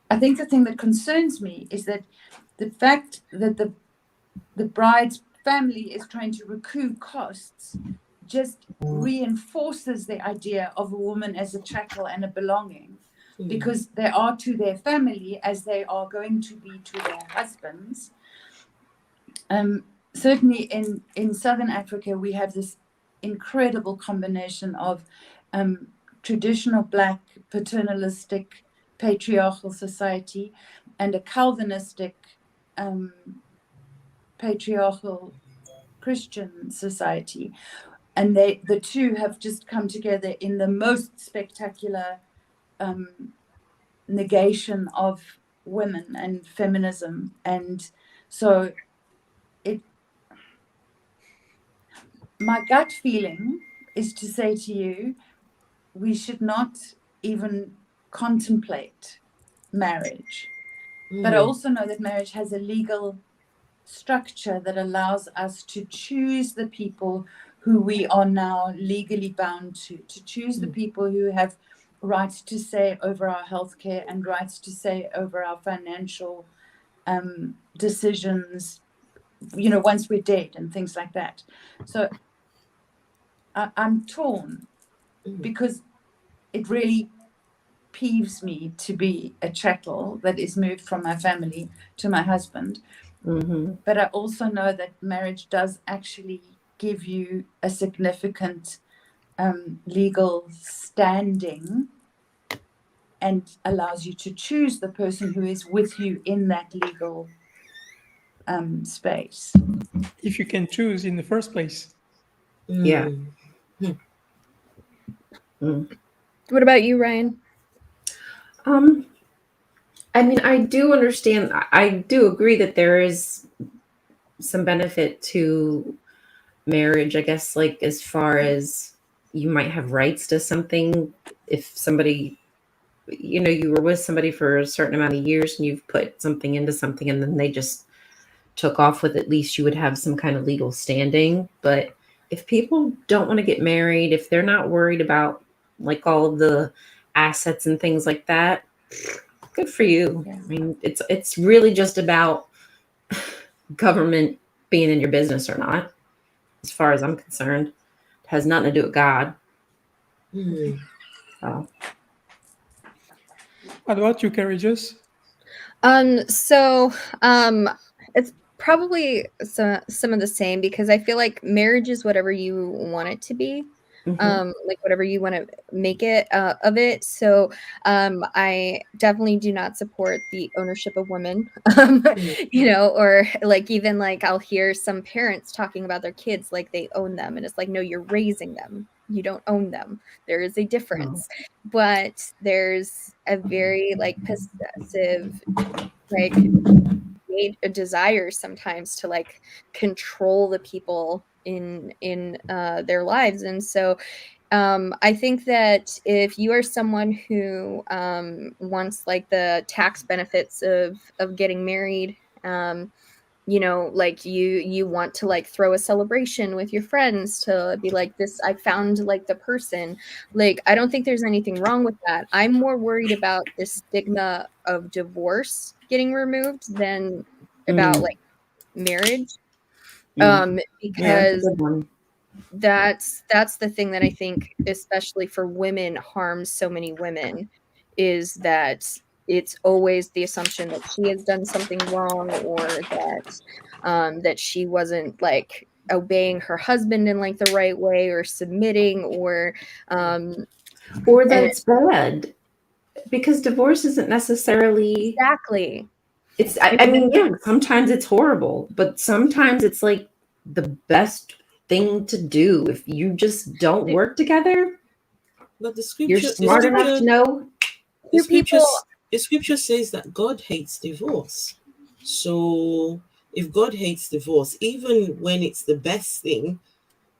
I think the thing that concerns me is that the fact that the bride's family is trying to recoup costs just reinforces the idea of a woman as a chattel and a belonging, because they are to their family as they are going to be to their husbands. Certainly in Southern Africa, we have this incredible combination of traditional Black paternalistic patriarchal society and a Calvinistic patriarchal Christian society. And the two have just come together in the most spectacular negation of women and feminism. And so my gut feeling is to say to you, we should not even contemplate marriage. But I also know that marriage has a legal structure that allows us to choose the people who we are now legally bound to choose the people who have rights to say over our healthcare and rights to say over our financial decisions, once we're dead and things like that. So I'm torn because it really peeves me to be a chattel that is moved from my family to my husband. But I also know that marriage does actually give you a significant legal standing and allows you to choose the person who is with you in that legal space. If you can choose in the first place. Yeah. What about you, Ryan? I mean, I do understand. I do agree that there is some benefit to marriage, I guess, like as far as you might have rights to something. If somebody, you were with somebody for a certain amount of years and you've put something into something and then they just took off with, at least you would have some kind of legal standing. But if people don't want to get married, if they're not worried about like all of the assets and things like that, good for you. Yeah. I mean, it's really just about government being in your business or not, as far as I'm concerned. It has nothing to do with God. So. What about you, Courageous? It's probably some of the same, because I feel like marriage is whatever you want it to be. Like whatever you want to make it of it. So I definitely do not support the ownership of women, or like even like I'll hear some parents talking about their kids like they own them, and it's like, no, you're raising them. You don't own them. There is a difference. But there's a very like possessive, like a desire sometimes to like control the people in their lives. And so I think that if you are someone who wants like the tax benefits of getting married, like you want to like throw a celebration with your friends to be like, this, I found like the person, like, I don't think there's anything wrong with that. I'm more worried about the stigma of divorce getting removed than about like marriage. Because that's the thing that I think, especially for women, harms so many women, is that it's always the assumption that she has done something wrong, or that she wasn't like obeying her husband in like the right way, or submitting, or that it's bad, because divorce isn't necessarily exactly. It's I mean, yeah, sometimes it's horrible, but sometimes it's like the best thing to do. If you just don't work together, But you're smart enough to know. The scripture says that God hates divorce. So if God hates divorce, even when it's the best thing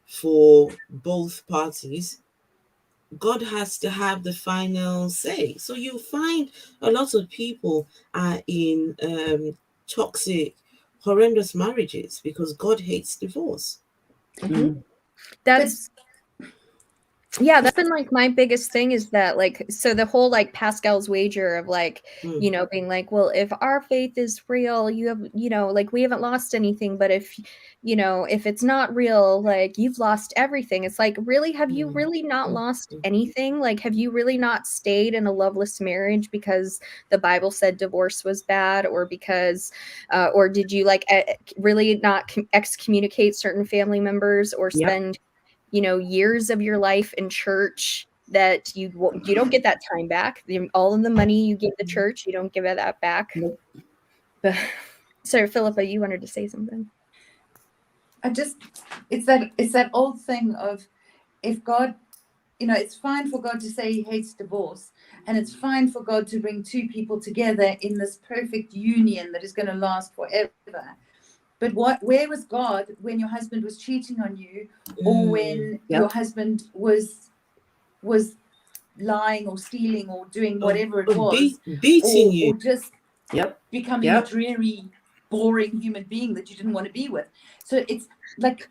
for both parties, God has to have the final say. So you find a lot of people are in toxic, horrendous marriages because God hates divorce. That's been like my biggest thing is that like, so the whole like Pascal's wager of like, you know, being like, well, if our faith is real, you have, you know, like we haven't lost anything, but if, you know, if it's not real, like you've lost everything. It's like, really, have you really not lost anything? Like, have you really not stayed in a loveless marriage because the Bible said divorce was bad, or because, or did you like really not excommunicate certain family members, or spend you know, years of your life in church that you don't get that time back. All of the money you give the church, you don't give that back. But, sorry, Philippa, you wanted to say something. It's that old thing of, if God, you know, it's fine for God to say he hates divorce, and it's fine for God to bring two people together in this perfect union that is going to last forever. But where was God when your husband was cheating on you, or when your husband was lying or stealing or doing whatever it was, beating you, or just becoming a dreary, boring human being that you didn't want to be with? So it's like,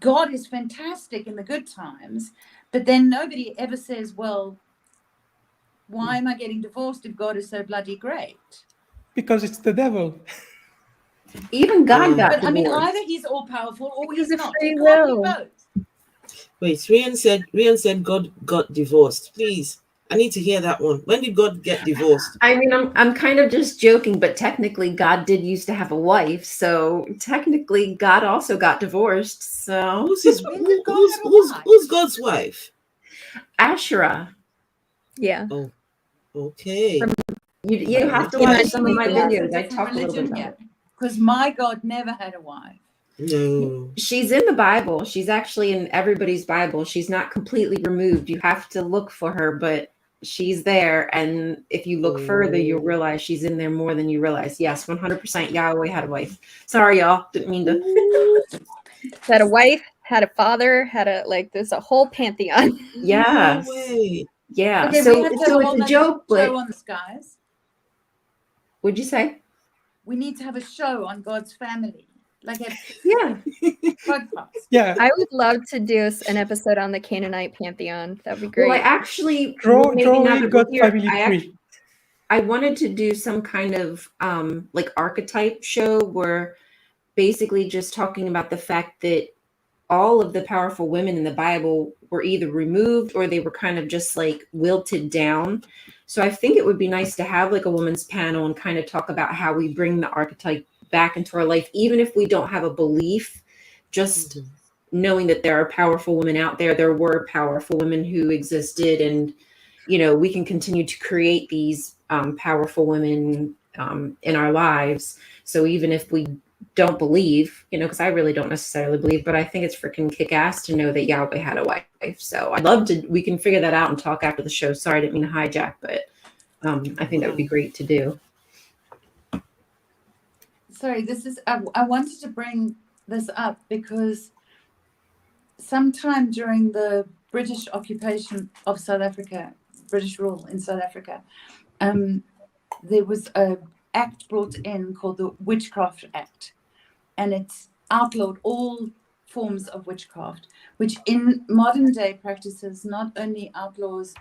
God is fantastic in the good times, but then nobody ever says, well, why am I getting divorced if God is so bloody great? Because it's the devil. Even God got divorced. I mean, either he's all powerful or he's not. Free It will. can't be both. Wait, Rian said God got divorced. Please, I need to hear that one. When did God get divorced? I mean, I'm kind of just joking, but technically God did used to have a wife, so technically God also got divorced. So who's God's wife? Asherah. Yeah. Oh, okay. You have to watch some of my videos. I talk a little bit about it. Because my God never had a wife. No. She's in the Bible. She's actually in everybody's Bible. She's not completely removed. You have to look for her, but she's there. And if you look further, you'll realize she's in there more than you realize. Yes, 100% Yahweh had a wife. Sorry, y'all. Didn't mean to. Had a wife, had a father, had a, like, there's a whole pantheon. Yes. No way. Yeah. Okay, so we have to so have it's a joke, but show on this, guys. What'd you say? We need to have a show on God's family. Like a podcast. Yeah. I would love to do an episode on the Canaanite pantheon. That'd be great. Well, I actually I wanted to do some kind of like archetype show where basically just talking about the fact that all of the powerful women in the Bible were either removed or they were kind of just like wilted down. So I think it would be nice to have like a women's panel and kind of talk about how we bring the archetype back into our life, even if we don't have a belief, just knowing that there are powerful women out there. There were powerful women who existed, and, you know, we can continue to create these powerful women in our lives. So even if we don't believe, you know, because I really don't necessarily believe, but I think it's freaking kick-ass to know that Yahweh had a wife. So I'd love to, we can figure that out and talk after the show. Sorry, I didn't mean to hijack, but I think that would be great to do. Sorry, this is, I wanted to bring this up because sometime during the British occupation of South Africa, British rule in South Africa, there was an act brought in called the Witchcraft Act, and it's outlawed all forms of witchcraft, which in modern day practices not only outlaws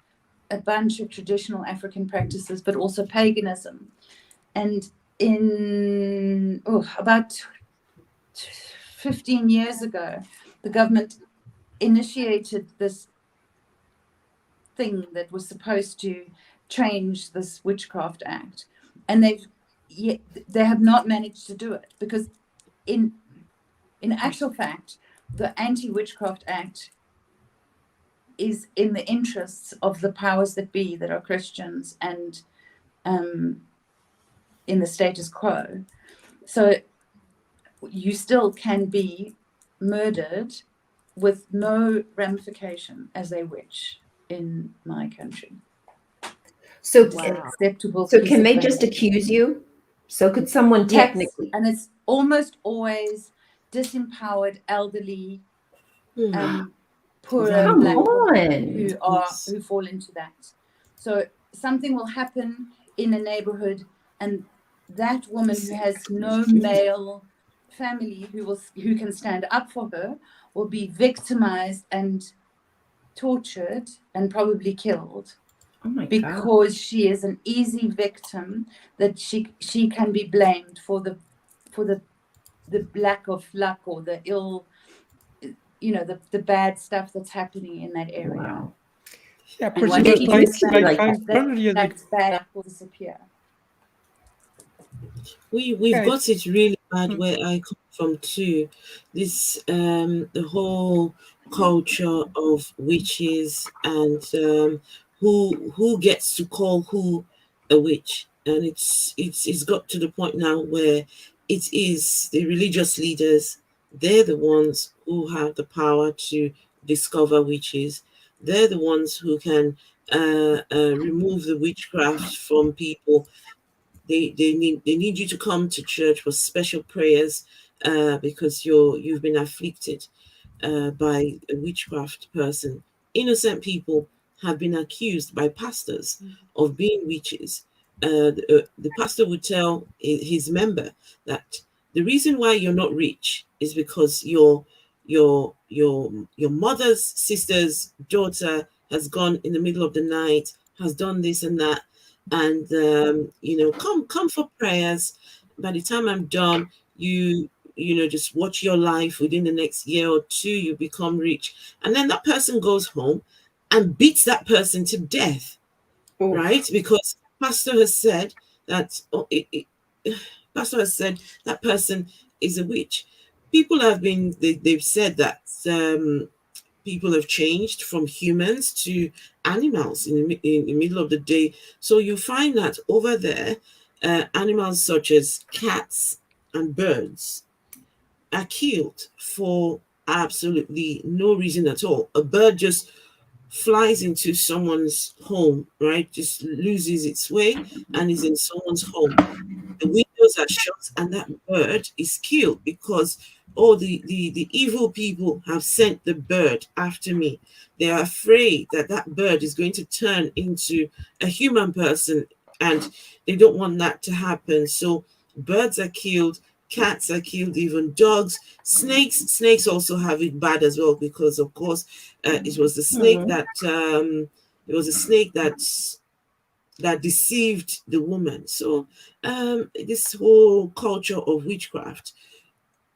a bunch of traditional African practices, but also paganism. And in about 15 years ago, the government initiated this thing that was supposed to change this Witchcraft Act, and they have not managed to do it, because in actual fact, the Anti-Witchcraft Act is in the interests of the powers that be, that are Christians and in the status quo. So you still can be murdered with no ramification as a witch in my country. So, It's an wow. acceptable So piece can of they just language. accuse you? So could someone Yes, technically? and it's almost always disempowered, elderly, poorer Come black women on. who fall into that. So something will happen in a neighborhood, and that woman who has no male family who can stand up for her will be victimized and tortured and probably killed. Oh my God. Because she is an easy victim, that she can be blamed for the lack of luck or the ill, the bad stuff that's happening in that area. Wow. Yeah, And pretty once much she does like that, 500 years ago. that bad luck will disappear. We've got it really bad where I come from too. This the whole culture of witches and who gets to call who a witch, and it's got to the point now where it is the religious leaders. They're the ones who have the power to discover witches. They're the ones who can remove the witchcraft from people. They need you to come to church for special prayers because you've been afflicted by a witchcraft person. Innocent people have been accused by pastors of being witches. The pastor would tell his member that the reason why you're not rich is because your mother's sister's daughter has gone in the middle of the night, has done this and that, and come for prayers. By the time I'm done, just watch your life. Within the next year or two, you become rich. And then that person goes home and beats that person to death. Oof. Right? Because pastor has said that pastor has said that person is a witch. People have been they've said that people have changed from humans to animals in the middle of the day. So you find that over there, animals such as cats and birds are killed for absolutely no reason at all. A bird just flies into someone's home, right? Just loses its way and is in someone's home. The windows are shut and that bird is killed because the evil people have sent the bird after me. They are afraid that that bird is going to turn into a human person, and they don't want that to happen. So birds are killed, cats are killed, even dogs, snakes also have it bad as well, because of course it was the snake that deceived the woman. So this whole culture of witchcraft,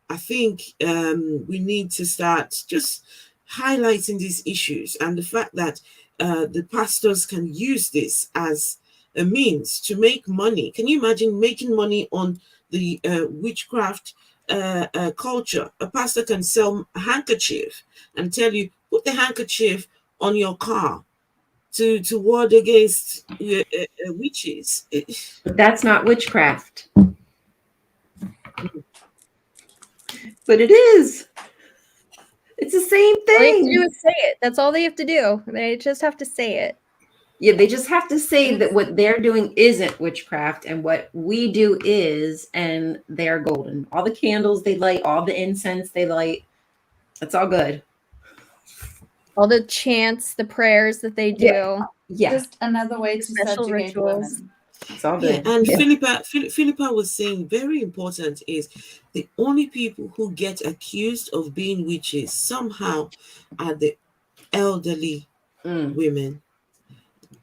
I think we need to start just highlighting these issues, and the fact that the pastors can use this as a means to make money. Can you imagine making money on the witchcraft culture? A pastor can sell a handkerchief and tell you, put the handkerchief on your car to ward against witches. But that's not witchcraft. But it is. It's the same thing. All they have to do is say it. That's all they have to do. They just have to say it. Yeah, they just have to say that what they're doing isn't witchcraft and what we do is, and they're golden. All the candles they light, all the incense they light, that's all good. All the chants, the prayers that they do. Yeah. Just another way to Special subjugate rituals. women. It's all good. Yeah, and Philippa was saying very important is the only people who get accused of being witches somehow are the elderly women,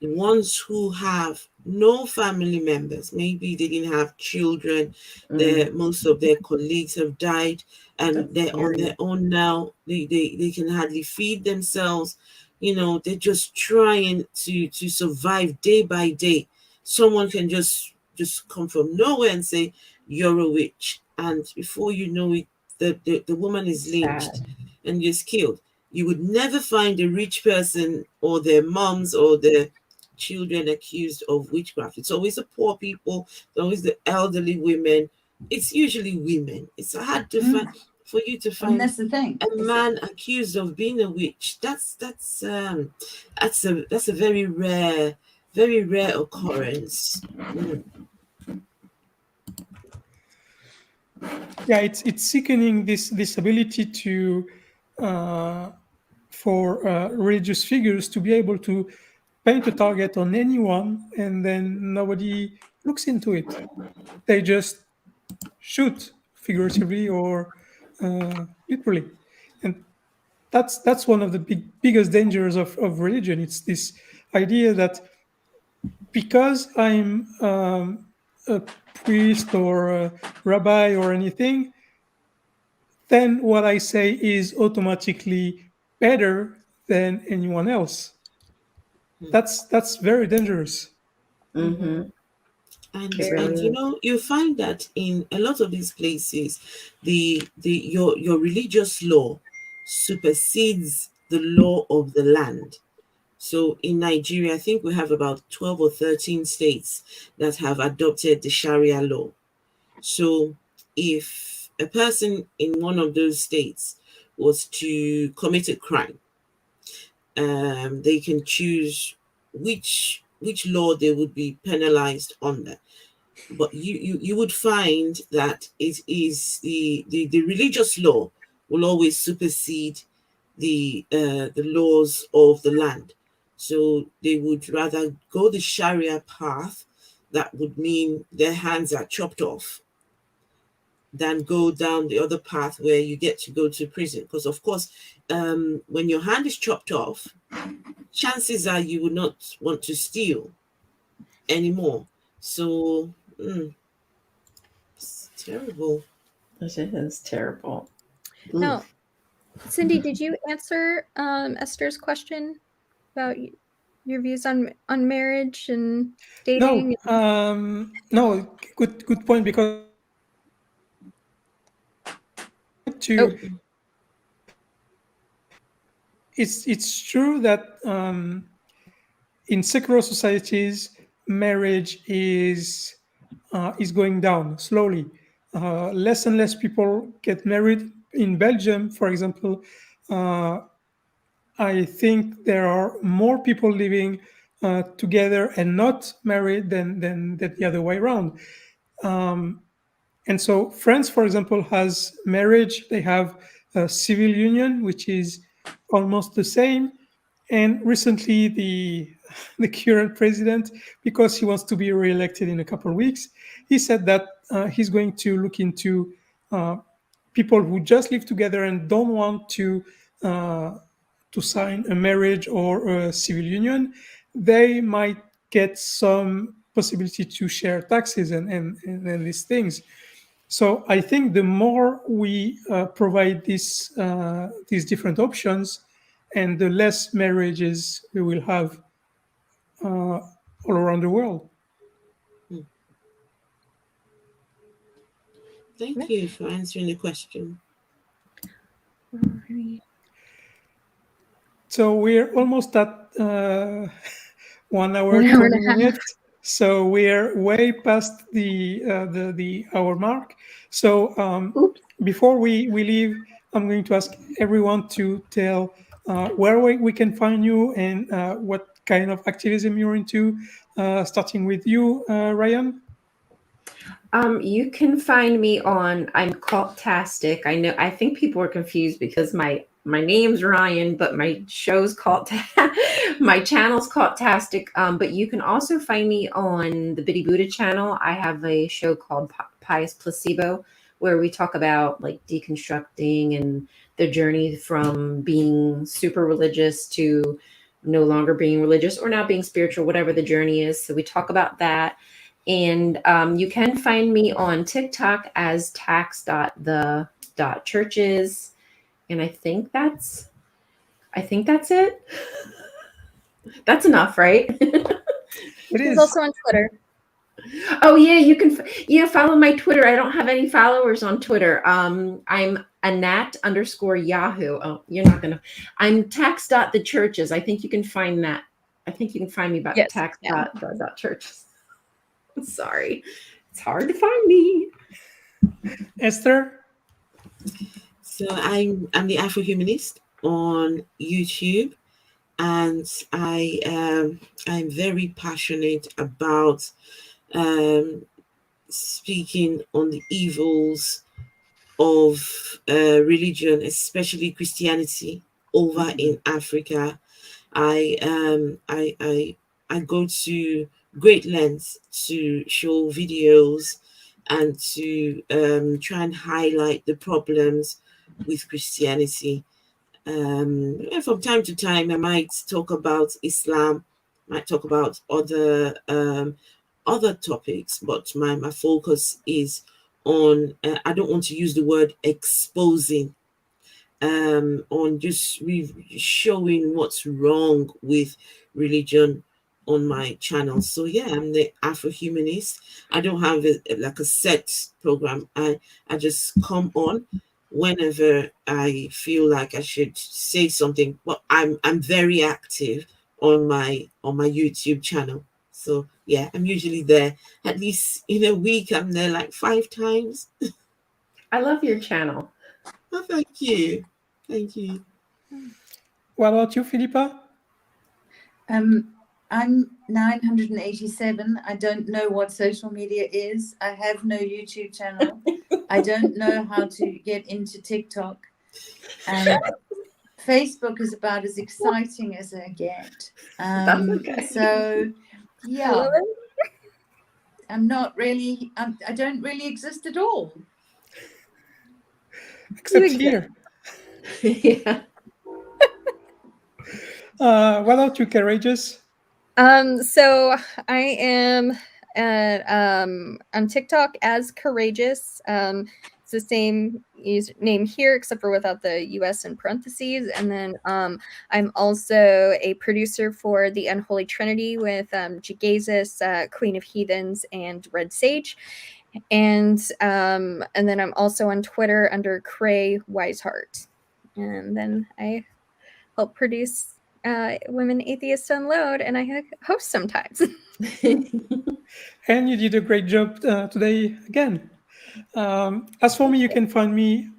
the ones who have no family members. Maybe they didn't have children. Most of their colleagues have died, and they're on their own now. They can hardly feed themselves. They're just trying to survive day by day. Someone can just come from nowhere and say, you're a witch. And before you know it, the woman is lynched and just killed. You would never find a rich person or their moms or their children accused of witchcraft. It's always the poor people, it's always the elderly women. It's usually women. It's hard to find. for you to And find that's the thing. a man accused of being a witch. That's a very rare occurrence. Yeah, it's sickening, this ability to for religious figures to be able to paint a target on anyone and then nobody looks into it. They just shoot figuratively or literally, and that's one of the biggest dangers of religion. It's this idea that because I'm a priest or a rabbi or anything, then what I say is automatically better than anyone else. That's very dangerous. Mm-hmm. And It really you is. know, you find that in a lot of these places, your religious law supersedes the law of the land. So in Nigeria, I think we have about 12 or 13 states that have adopted the Sharia law. So if a person in one of those states was to commit a crime, they can choose which law they would be penalized under. But you would find that it is the religious law will always supersede the laws of the land. So they would rather go the Sharia path, that would mean their hands are chopped off, than go down the other path where you get to go to prison. Because of course, when your hand is chopped off, chances are you would not want to steal anymore. So it's terrible. It is terrible. No, Oof. Cindy, did you answer Esther's question about your views on marriage and dating? No, good point, because Oh, it's true that in secular societies, marriage is going down slowly. Less and less people get married. In Belgium, for example, I think there are more people living together and not married than the other way around. And so France, for example, has marriage. They have a civil union, which is almost the same. And recently, the current president, because he wants to be reelected in a couple of weeks, he said that he's going to look into people who just live together and don't want to sign a marriage or a civil union. They might get some possibility to share taxes and these things. So I think the more we provide these different options, and the less marriages we will have all around the world. Thank you for answering the question. So we're almost at 1 hour 1 hour and 20 a half. minutes. So we're way past the hour mark. So before we leave, I'm going to ask everyone to tell where we can find you and what kind of activism you're into. Starting with you, Ryan. You can find me on I'm Cultastic. I think people are confused because my name's Ryan, but my show's my channel's Cultastic. But you can also find me on the Biddy Buddha channel. I have a show called Pious Placebo, where we talk about like deconstructing and the journey from being super religious to no longer being religious or not being spiritual, whatever the journey is. So we talk about that. And you can find me on TikTok as tax.the.churches. And I think that's it. That's enough, right? He's also on Twitter. Oh yeah, you can follow my Twitter. I don't have any followers on Twitter. I'm Anat_Yahoo. Oh, you're not gonna. I'm tax.the.churches. I think you can find that. I think you can find me about tax.the.churches. I'm sorry. It's hard to find me. Esther? So I'm the Afro Humanist on YouTube, and I'm very passionate about speaking on the evils of religion, especially Christianity, over in Africa. I go to great lengths to show videos and to try and highlight the problems with Christianity. And from time to time, I might talk about Islam, might talk about other topics, but my focus is on, I don't want to use the word exposing, on just showing what's wrong with religion on my channel. So yeah, I'm the Afro Humanist. I don't have a set program. I just come on whenever I feel like I should say something. But I'm very active on my YouTube channel. So yeah, I'm usually there at least in a week. I'm there like 5 times. I love your channel. Oh, thank you. Thank you. What about you, Philippa? I'm 987. I don't know what social media is. I have no YouTube channel. I don't know how to get into TikTok. And Facebook is about as exciting as I get. That's okay. So, yeah. I'm not really, I don't really exist at all. Except here. Yeah. What about you, Courageous? So I am on TikTok as Courageous. It's the same name here, except for without the US in parentheses. And then I'm also a producer for the Unholy Trinity with Jegazis, Queen of Heathens, and Red Sage. And then I'm also on Twitter under Cray Wiseheart. And then I help produce Women Atheists Unload, and I host sometimes. And you did a great job today again. As for me, you can find me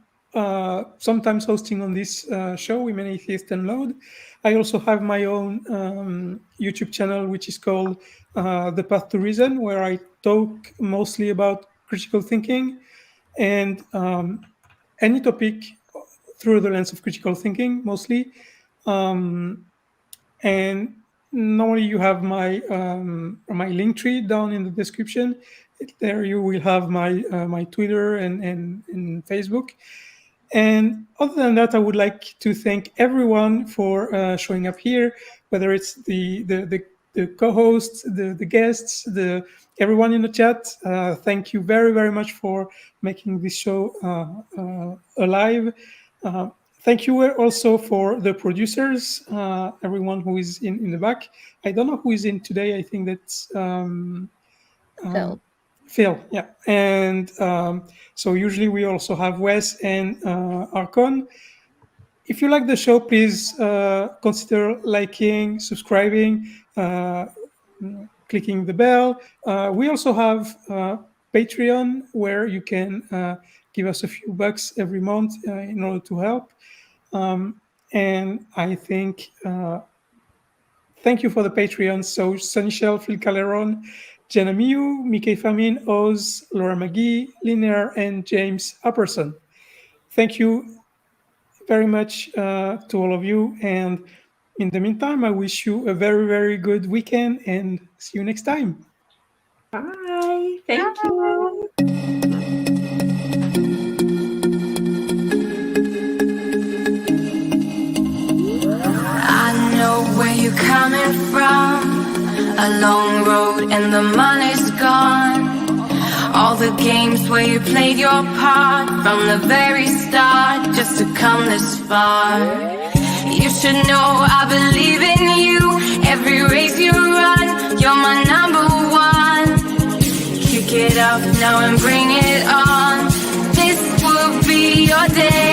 sometimes hosting on this show, Women Atheists Unload. I also have my own YouTube channel, which is called The Path to Reason, where I talk mostly about critical thinking and any topic through the lens of critical thinking, mostly. And normally you have my link tree down in the description. There you will have my Twitter and Facebook. And other than that, I would like to thank everyone for showing up here, whether it's the co-hosts, the guests, everyone in the chat. Thank you very, very much for making this show alive. Thank you also for the producers, everyone who is in the back. I don't know who is in today. I think that's Phil, yeah. And so usually we also have Wes and Archon. If you like the show, please consider liking, subscribing, clicking the bell. We also have Patreon, where you can give us a few bucks every month in order to help. And I think, thank you for the Patreon. So Sunnyshell, Phil Calderone, Jena, Miyu, Mikey, Famine, Oz, Laura Magee, Linear, and James Apperson. Thank you very much to all of you. And in the meantime, I wish you a very, very good weekend and see you next time. Bye. Thank you. Where you coming from? A long road and the money's gone. All the games where you played your part from the very start just to come this far. You should know I believe in you. Every race you run, you're my number one. Kick it up now and bring it on. This will be your day.